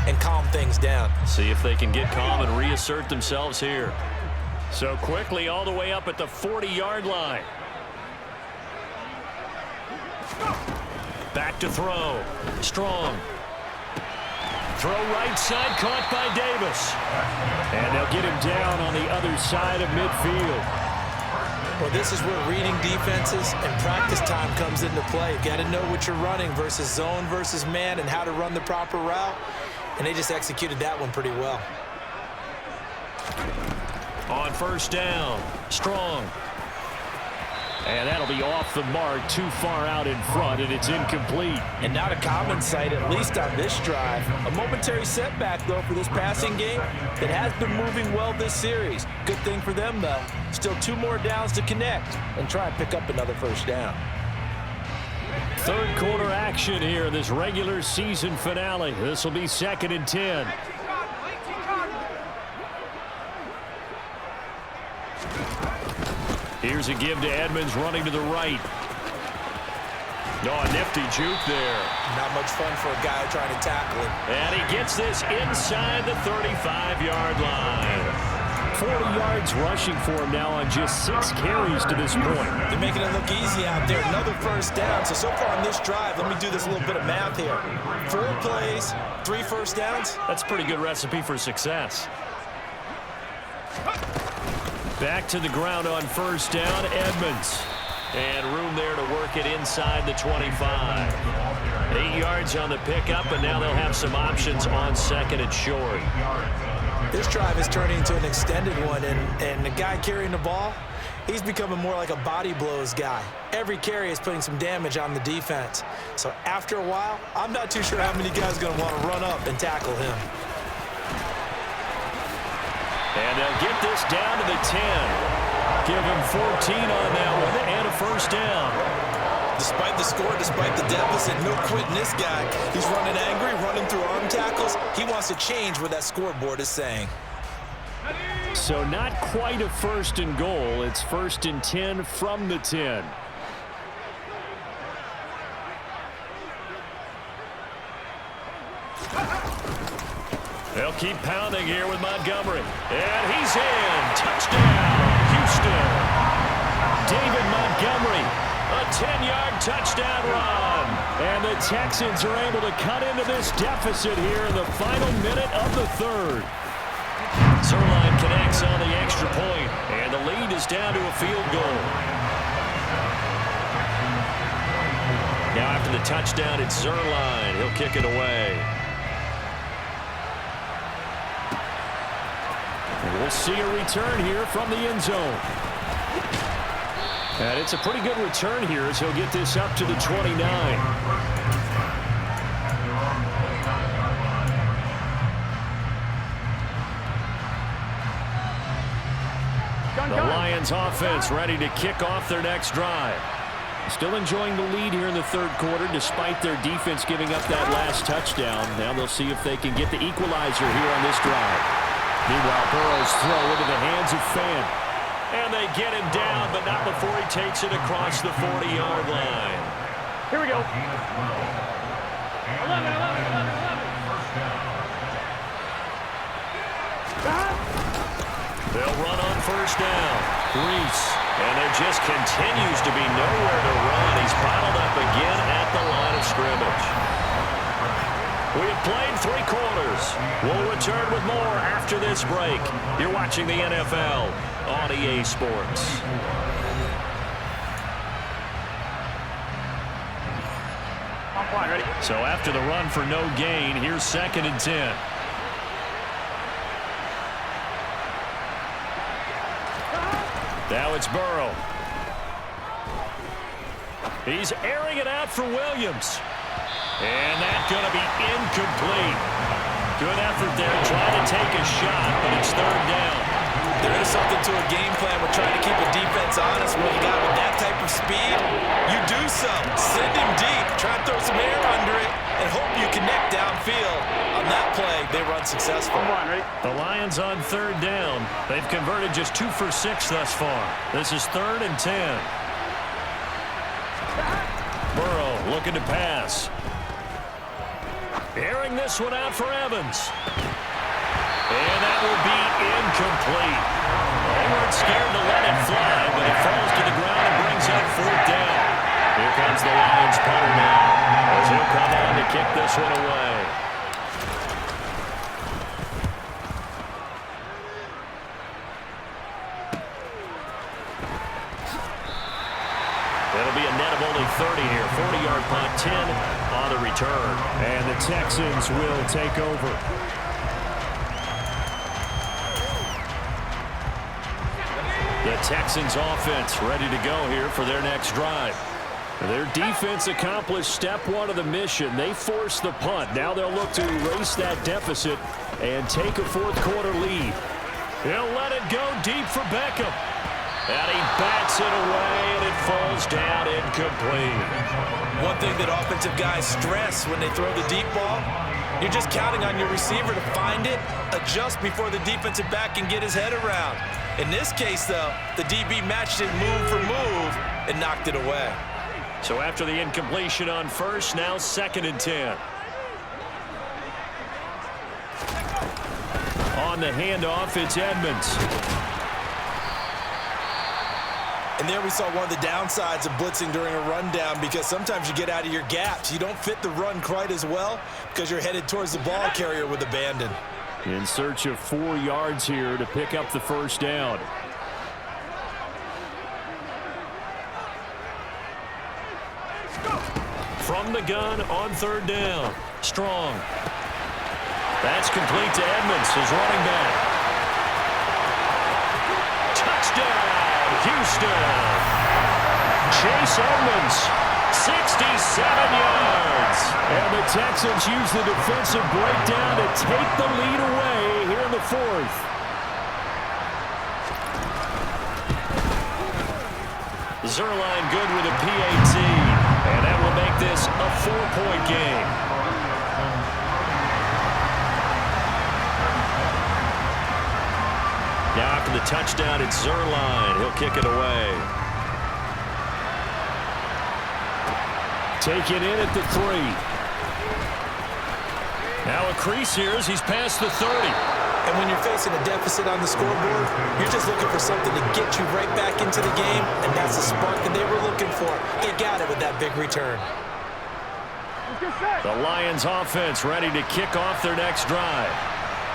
and calm things down. See if they can get calm and reassert themselves here. So quickly all the way up at the 40-yard line. Back to throw. Strong. Throw right side, caught by Davis. And they'll get him down on the other side of midfield. Well, this is where reading defenses and practice time comes into play. You've got to know what you're running versus zone versus man and how to run the proper route. And they just executed that one pretty well. On 1st down, Strong. And that'll be off the mark, too far out in front, and it's incomplete. And not a common sight, at least on this drive. A momentary setback, though, for this passing game that has been moving well this series. Good thing for them, though. Still 2 more downs to connect and try and pick up another 1st down. 3rd quarter action here in this regular season finale. This will be 2nd and 10. Here's a give to Edmonds running to the right. A nifty juke there. Not much fun for a guy trying to tackle him. And he gets this inside the 35-yard line. 40 yards rushing for him now on just 6 carries to this point. They're making it look easy out there. Another 1st down. So far on this drive, let me do this little bit of math here. 4 plays, 3 1st downs. That's a pretty good recipe for success. Back to the ground on 1st down, Edmonds. And room there to work it inside the 25. 8 yards on the pickup, and now they'll have some options on 2nd and short. This drive is turning into an extended one, and the guy carrying the ball, he's becoming more like a body blows guy. Every carry is putting some damage on the defense. So after a while, I'm not too sure how many guys are going to want to run up and tackle him. And they'll get this down to the 10. Give him 14 on that one and a first down. Despite the score, despite the deficit, no quitting this guy. He's running angry, running through arm tackles. He wants to change what that scoreboard is saying. So not quite a first and goal. It's 1st and 10 from the 10. They'll keep pounding here with Montgomery. And he's in. Touchdown, Houston. David Montgomery, a 10-yard touchdown run. And the Texans are able to cut into this deficit here in the final minute of the third. Zerline connects on the extra point, and the lead is down to a field goal. Now after the touchdown, it's Zerline. He'll kick it away. And we'll see a return here from the end zone. And it's a pretty good return here as he'll get this up to the 29. The Lions offense ready to kick off their next drive. Still enjoying the lead here in the third quarter despite their defense giving up that last touchdown. Now they'll see if they can get the equalizer here on this drive. Meanwhile, Burrow's throw into the hands of Fan. And they get him down, but not before he takes it across the 40-yard line. Here we go. 11. They'll run on first down. Reese. And there just continues to be nowhere to run. He's bottled up again at the line of scrimmage. We have played 3 quarters. We'll return with more after this break. You're watching the NFL on EA Sports. Ready? So after the run for no gain, here's 2nd and 10. Now it's Burrow. He's airing it out for Williams. And that's going to be incomplete. Good effort there, trying to take a shot, but it's 3rd down. There is something to a game plan with trying to keep a defense honest. When you got with that type of speed, you do so. Send him deep, try and throw some air under it, and hope you connect downfield. On that play, they run successful. Ready? The Lions on 3rd down. They've converted just 2 for 6 thus far. This is 3rd and 10. Burrow looking to pass. Airing this one out for Evans. And that will be incomplete. They weren't scared to let it fly, but it falls to the ground and brings up 4th down. Here comes the Lions punter now, as he'll come on to kick this one away. It'll be a net of only 30 here. 40-yard punt, 10 on the return. And the Texans will take over. The Texans offense ready to go here for their next drive. Their defense accomplished step 1 of the mission. They forced the punt. Now they'll look to erase that deficit and take a 4th quarter lead. He'll let it go deep for Beckham. And he bats it away, and it falls down incomplete. One thing that offensive guys stress when they throw the deep ball, you're just counting on your receiver to find it, adjust before the defensive back can get his head around. In this case, though, the DB matched it move for move and knocked it away. So after the incompletion on first, now 2nd and 10. On the handoff, it's Edmonds. And there we saw one of the downsides of blitzing during a rundown, because sometimes you get out of your gaps. You don't fit the run quite as well because you're headed towards the ball carrier with abandon. In search of 4 yards here to pick up the 1st down. From the gun on 3rd down. Strong. That's complete to Edmonds, his running back. Touchdown, Houston. Chase Edmonds, 67 yards. And the Texans use the defensive breakdown to take the lead away here in the 4th. Zerline good with a PAT. And that will make this a 4-point game. Now after the touchdown, it's Zerline. He'll kick it away. Take it in at the 3. Now a crease here as he's past the 30. And when you're facing a deficit on the scoreboard, you're just looking for something to get you right back into the game, and that's the spark that they were looking for. They got it with that big return. The Lions offense ready to kick off their next drive.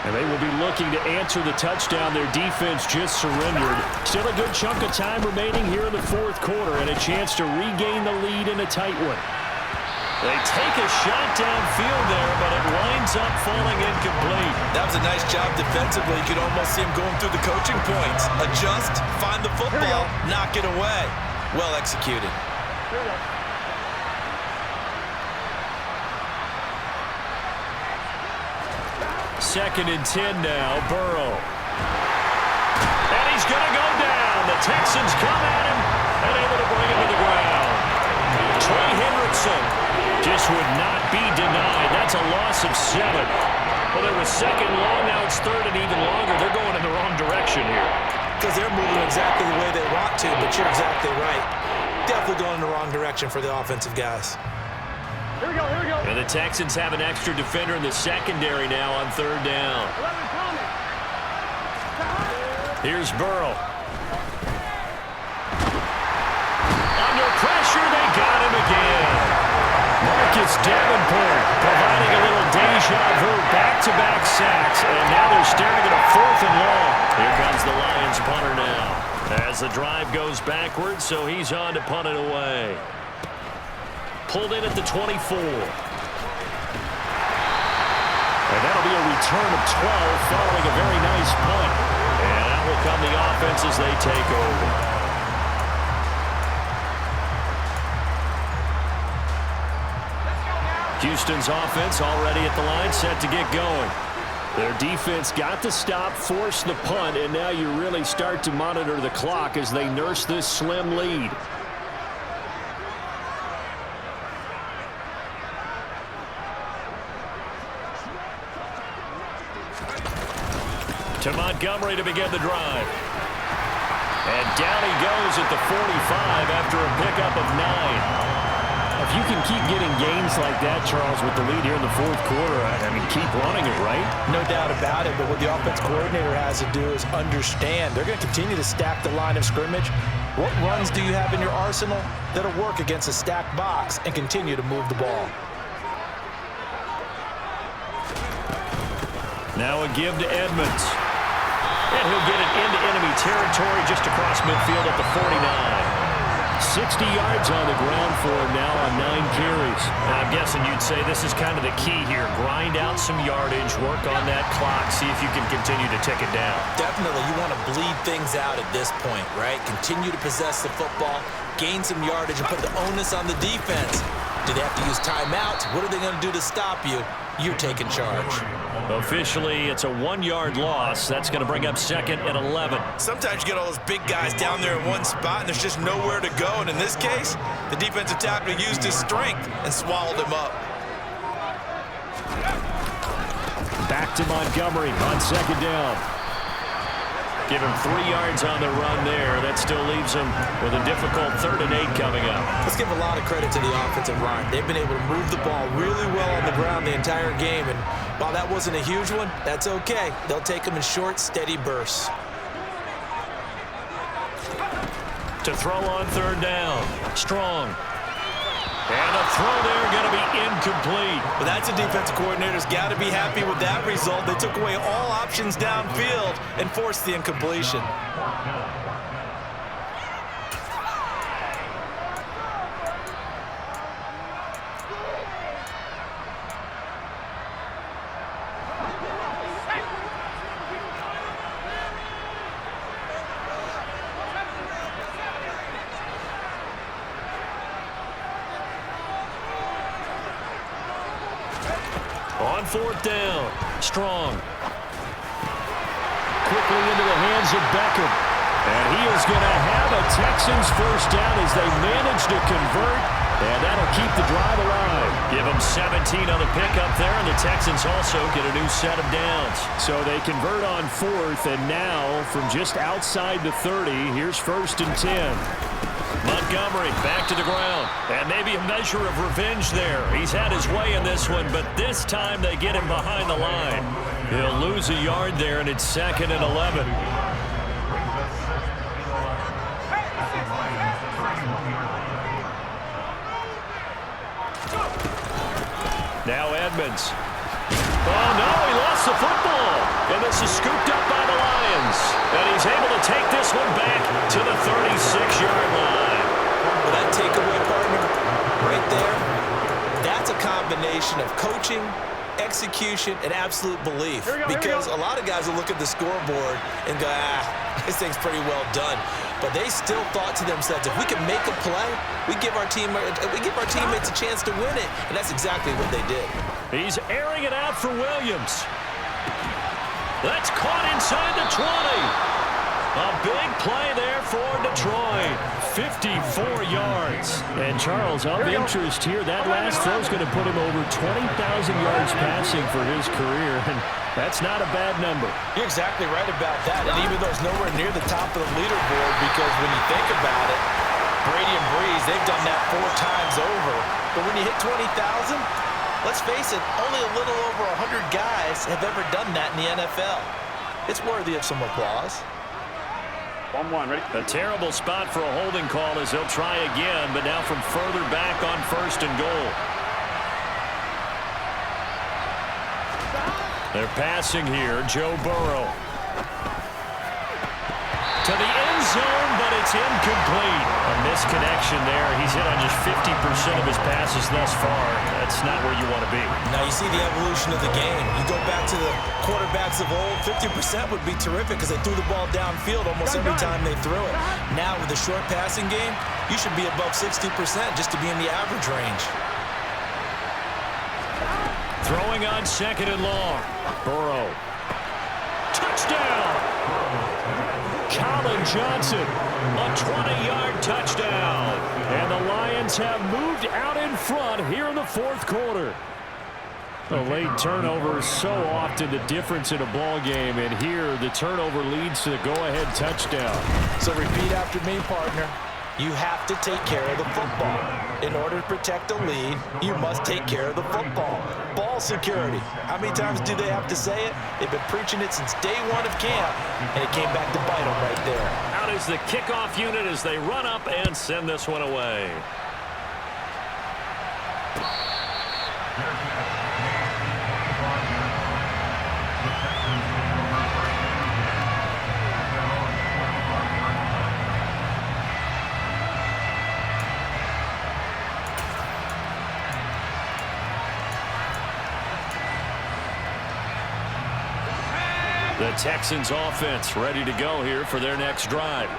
And they will be looking to answer the touchdown their defense just surrendered. Still a good chunk of time remaining here in the fourth quarter and a chance to regain the lead in a tight one. They take a shot downfield there, but it winds up falling incomplete. That was a nice job defensively. You could almost see him going through the coaching points. Adjust, find the football, knock it away. Well executed. Here we go. Second and 10 now, Burrow. And he's going to go down. The Texans come at him and able to bring him to the ground. Trey Hendrickson just would not be denied. That's a loss of 7. Well, there was second long. Now it's third and even longer. They're going in the wrong direction here. Because they're moving exactly the way they want to, but you're exactly right. Definitely going in the wrong direction for the offensive guys. Here we go, here we go. And the Texans have an extra defender in the secondary now on third down. 11 coming. Here's Burrow. Under pressure, they got him again. Marcus Davenport providing a little deja vu, back-to-back sacks, and now they're staring at a 4th and long. Here comes the Lions punter now. As the drive goes backwards, so he's on to punt it away. Pulled in at the 24. And that'll be a return of 12 following a very nice punt. And out will come the offense as they take over. Houston's offense already at the line, set to get going. Their defense got the stop, forced the punt, and now you really start to monitor the clock as they nurse this slim lead. To Montgomery to begin the drive. And down he goes at the 45 after a pickup of 9. If you can keep getting gains like that, Charles, with the lead here in the fourth quarter, I mean, keep running it, right? No doubt about it, but what the offense coordinator has to do is understand. They're going to continue to stack the line of scrimmage. What runs do you have in your arsenal that'll work against a stacked box and continue to move the ball? Now a give to Edmonds. And he'll get it into enemy territory just across midfield at the 49. 60 yards on the ground for him now on 9 carries. And I'm guessing you'd say this is kind of the key here. Grind out some yardage, work on that clock, see if you can continue to tick it down. Definitely, you want to bleed things out at this point, right? Continue to possess the football, gain some yardage, and put the onus on the defense. Do they have to use timeouts? What are they going to do to stop you? You're taking charge. Officially, it's a 1-yard loss. That's going to bring up second and 11. Sometimes you get all those big guys down there in one spot, and there's just nowhere to go. And in this case, the defensive tackle used his strength and swallowed him up. Back to Montgomery on second down. Give him 3 yards on the run there. That still leaves him with a difficult 3rd and 8 coming up. Let's give a lot of credit to the offensive line. They've been able to move the ball really well on the ground the entire game. And while that wasn't a huge one, that's okay. They'll take them in short, steady bursts. To throw on 3rd down. Strong. And a throw there going to be incomplete. But that's a defensive coordinator's got to be happy with that result. They took away all options downfield and forced the incompletion. On 4th down, Strong. Quickly into the hands of Beckham. And he is going to have a Texans first down as they manage to convert, and that'll keep the drive alive. Give them 17 on the pickup there, and the Texans also get a new set of downs. So they convert on fourth, and now from just outside the 30, here's 1st and 10. Montgomery back to the ground, and maybe a measure of revenge there. He's had his way in this one, but this time they get him behind the line. He'll lose a yard there, and it's 2nd and 11. Now Edmonds. Oh, no, he lost the football. And this is scooped up by the Lions. And he's able to take this one back to the 36-yard line. Well, that takeaway, partner, right there, that's a combination of coaching, execution, and absolute belief. Because a lot of guys will look at the scoreboard and go, this thing's pretty well done. But they still thought to themselves, if we can make a play, we give our teammates a chance to win it. And that's exactly what they did. He's airing it out for Williams. That's caught inside the 20. A big play there for Detroit. 54 yards. And Charles, of interest here, that last throw is going to put him over 20,000 yards passing for his career. And that's not a bad number. You're exactly right about that. And even though it's nowhere near the top of the leaderboard, because when you think about it, Brady and Breeze, they've done that 4 times over. But when you hit 20,000, let's face it, only a little over 100 guys have ever done that in the NFL. It's worthy of some applause. 1-1, ready? A terrible spot for a holding call as they'll try again, but now from further back on 1st and goal. They're passing here, Joe Burrow. To the end zone, but it's incomplete. A misconnection there. He's hit on just 50% of his passes thus far. That's not where you want to be. Now you see the evolution of the game. You go back to the quarterbacks of old, 50% would be terrific because they threw the ball downfield almost every time they threw it. Now with the short passing game, you should be above 60% just to be in the average range. Throwing on 2nd and long. Burrow. Touchdown! Colin Johnson, a 20-yard touchdown. And the Lions have moved out in front here in the 4th quarter. A late turnover is so often the difference in a ball game, and here the turnover leads to the go-ahead touchdown. So repeat after me, partner. You have to take care of the football. In order to protect a lead, you must take care of the football. Ball security. How many times do they have to say it? They've been preaching it since day 1 of camp, and it came back to bite them right there. Out is the kickoff unit as they run up and send this one away. The Texans offense ready to go here for their next drive.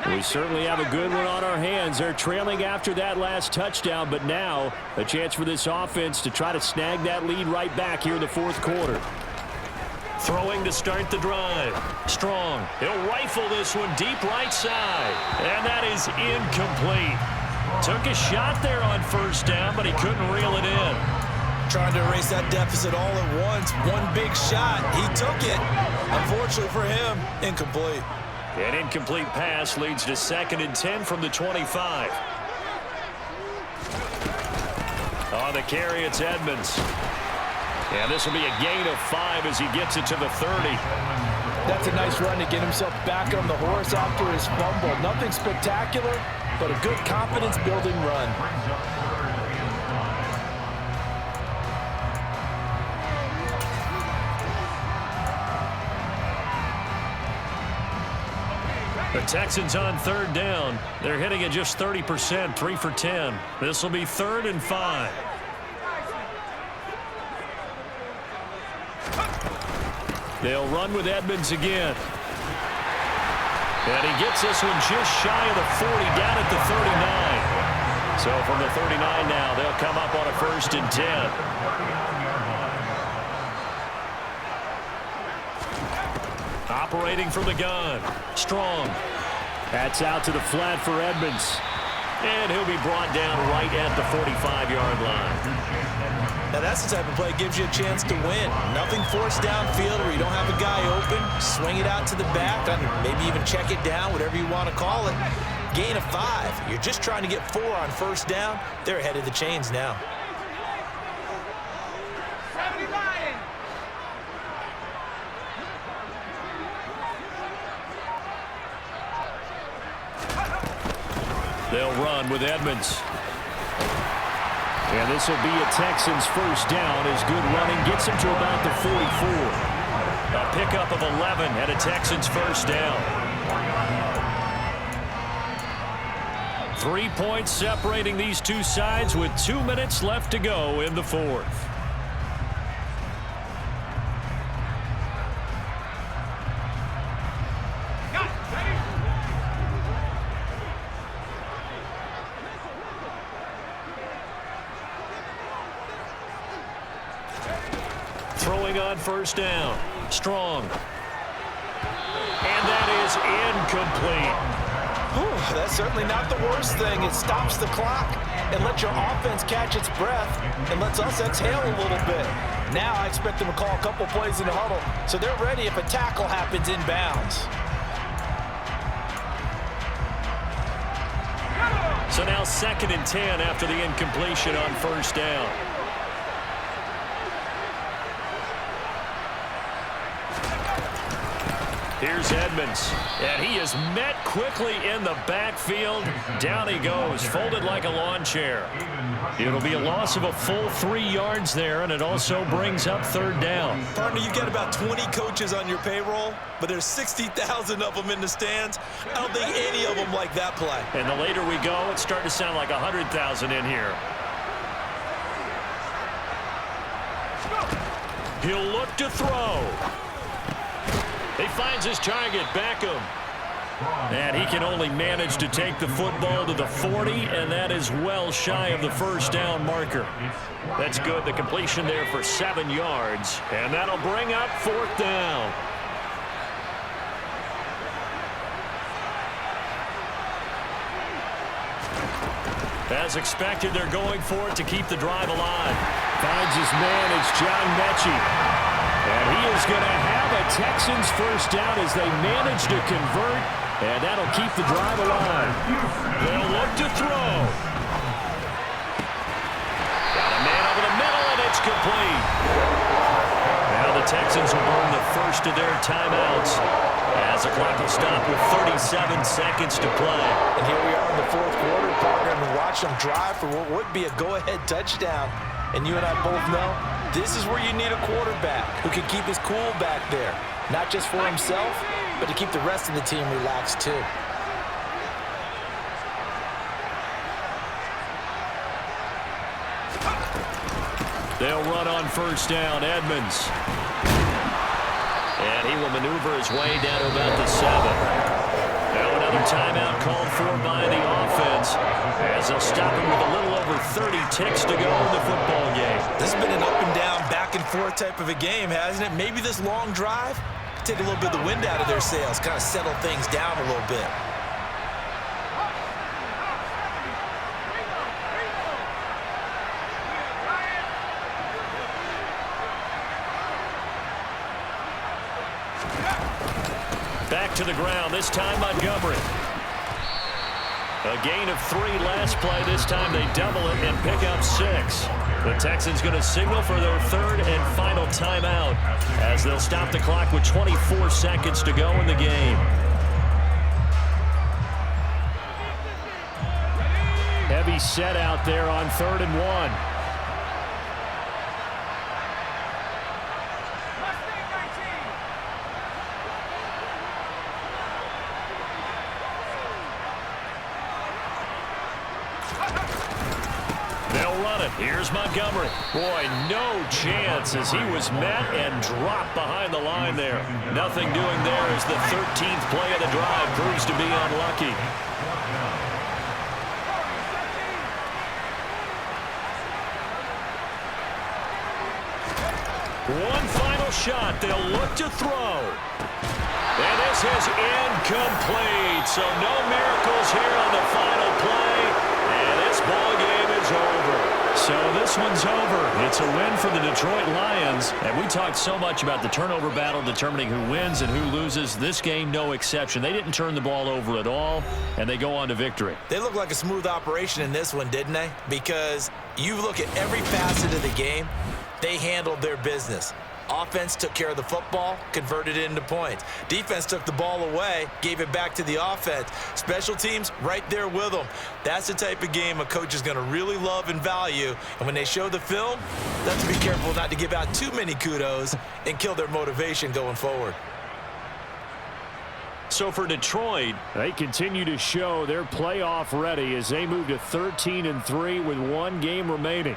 We certainly have a good one on our hands. They're trailing after that last touchdown, but now a chance for this offense to try to snag that lead right back here in the 4th quarter. Throwing to start the drive. Strong. He'll rifle this one deep right side. And that is incomplete. Took a shot there on 1st down, but he couldn't reel it in. Trying to erase that deficit all at once. One big shot. He took it. Unfortunately for him, incomplete. An incomplete pass leads to 2nd and 10 from the 25. On the carry, it's Edmonds. And this will be a gain of 5 as he gets it to the 30. That's a nice run to get himself back on the horse after his fumble. Nothing spectacular, but a good confidence-building run. The Texans on 3rd down. They're hitting at just 30%, 3 for 10. This will be 3rd and 5. They'll run with Edmonds again. And he gets this one just shy of the 40, down at the 39. So from the 39 now, they'll come up on a 1st and 10. Operating from the gun. Strong. That's out to the flat for Edmonds. And he'll be brought down right at the 45-yard line. Now that's the type of play that gives you a chance to win. Nothing forced downfield where you don't have a guy open. Swing it out to the back, and maybe even check it down, whatever you want to call it. Gain of 5. You're just trying to get 4 on first down. They're ahead of the chains now. They'll run with Edmonds. And this will be a Texans first down as good running gets him to about the 44. A pickup of 11 and a Texans first down. 3 points separating these two sides with 2 minutes left to go in the fourth. Throwing on first down. Strong. And that is incomplete. Whew, that's certainly not the worst thing. It stops the clock and lets your offense catch its breath and lets us exhale a little bit. Now I expect them to call a couple plays in the huddle so they're ready if a tackle happens inbounds. So now 2nd and 10 after the incompletion on first down. Here's Edmonds, and he is met quickly in the backfield. Down he goes, folded like a lawn chair. It'll be a loss of a full 3 yards there, and it also brings up third down. Partner, you've got about 20 coaches on your payroll, but there's 60,000 of them in the stands. I don't think any of them like that play. And the later we go, it's starting to sound like 100,000 in here. He'll look to throw. He finds his target, Beckham. And he can only manage to take the football to the 40, and that is well shy of the first down marker. That's good. The completion there for 7 yards, and that'll bring up fourth down. As expected, they're going for it to keep the drive alive. Finds his man. It's John Mechie. And he is going to have a Texans first down as they manage to convert, and that'll keep the drive alive. They'll look to throw. Got a man over the middle, and it's complete. Now the Texans will burn the first of their timeouts as the clock will stop with 37 seconds to play. And here we are in the fourth quarter, partner, and watch them drive for what would be a go-ahead touchdown. And you and I both know this is where you need a quarterback who can keep his cool back there. Not just for himself, but to keep the rest of the team relaxed too. They'll run on first down. Edmonds. And he will maneuver his way down to about the 7. Now another timeout called for by the offense as they'll stop him with a little over 30 ticks to go in the football game. This has been an up and down, back and forth type of a game, hasn't it? Maybe this long drive could take a little bit of the wind out of their sails, kind of settle things down a little bit. Back to the ground, this time Montgomery. A gain of 3 last play. This time they double it and pick up 6. The Texans going to signal for their third and final timeout as they'll stop the clock with 24 seconds to go in the game. Heavy set out there on 3rd and 1. Here's Montgomery. Boy, no chance as he was met and dropped behind the line there. Nothing doing there as the 13th play of the drive proves to be unlucky. One final shot. They'll look to throw. And this This is incomplete. So no miracles here on the final play. And this ball game is over. So this one's over. It's a win for the Detroit Lions. And we talked so much about the turnover battle determining who wins and who loses. This game, no exception. They didn't turn the ball over at all, and they go on to victory. They look like a smooth operation in this one, didn't they? Because you look at every facet of the game, they handled their business. Offense took care of the football, converted it into points. Defense took the ball away, gave it back to the offense. Special teams right there with them. That's the type of game a coach is going to really love and value. And when they show the film, they have to be careful not to give out too many kudos and kill their motivation going forward. So for Detroit, they continue to show they're playoff ready as they move to 13-3 with one game remaining.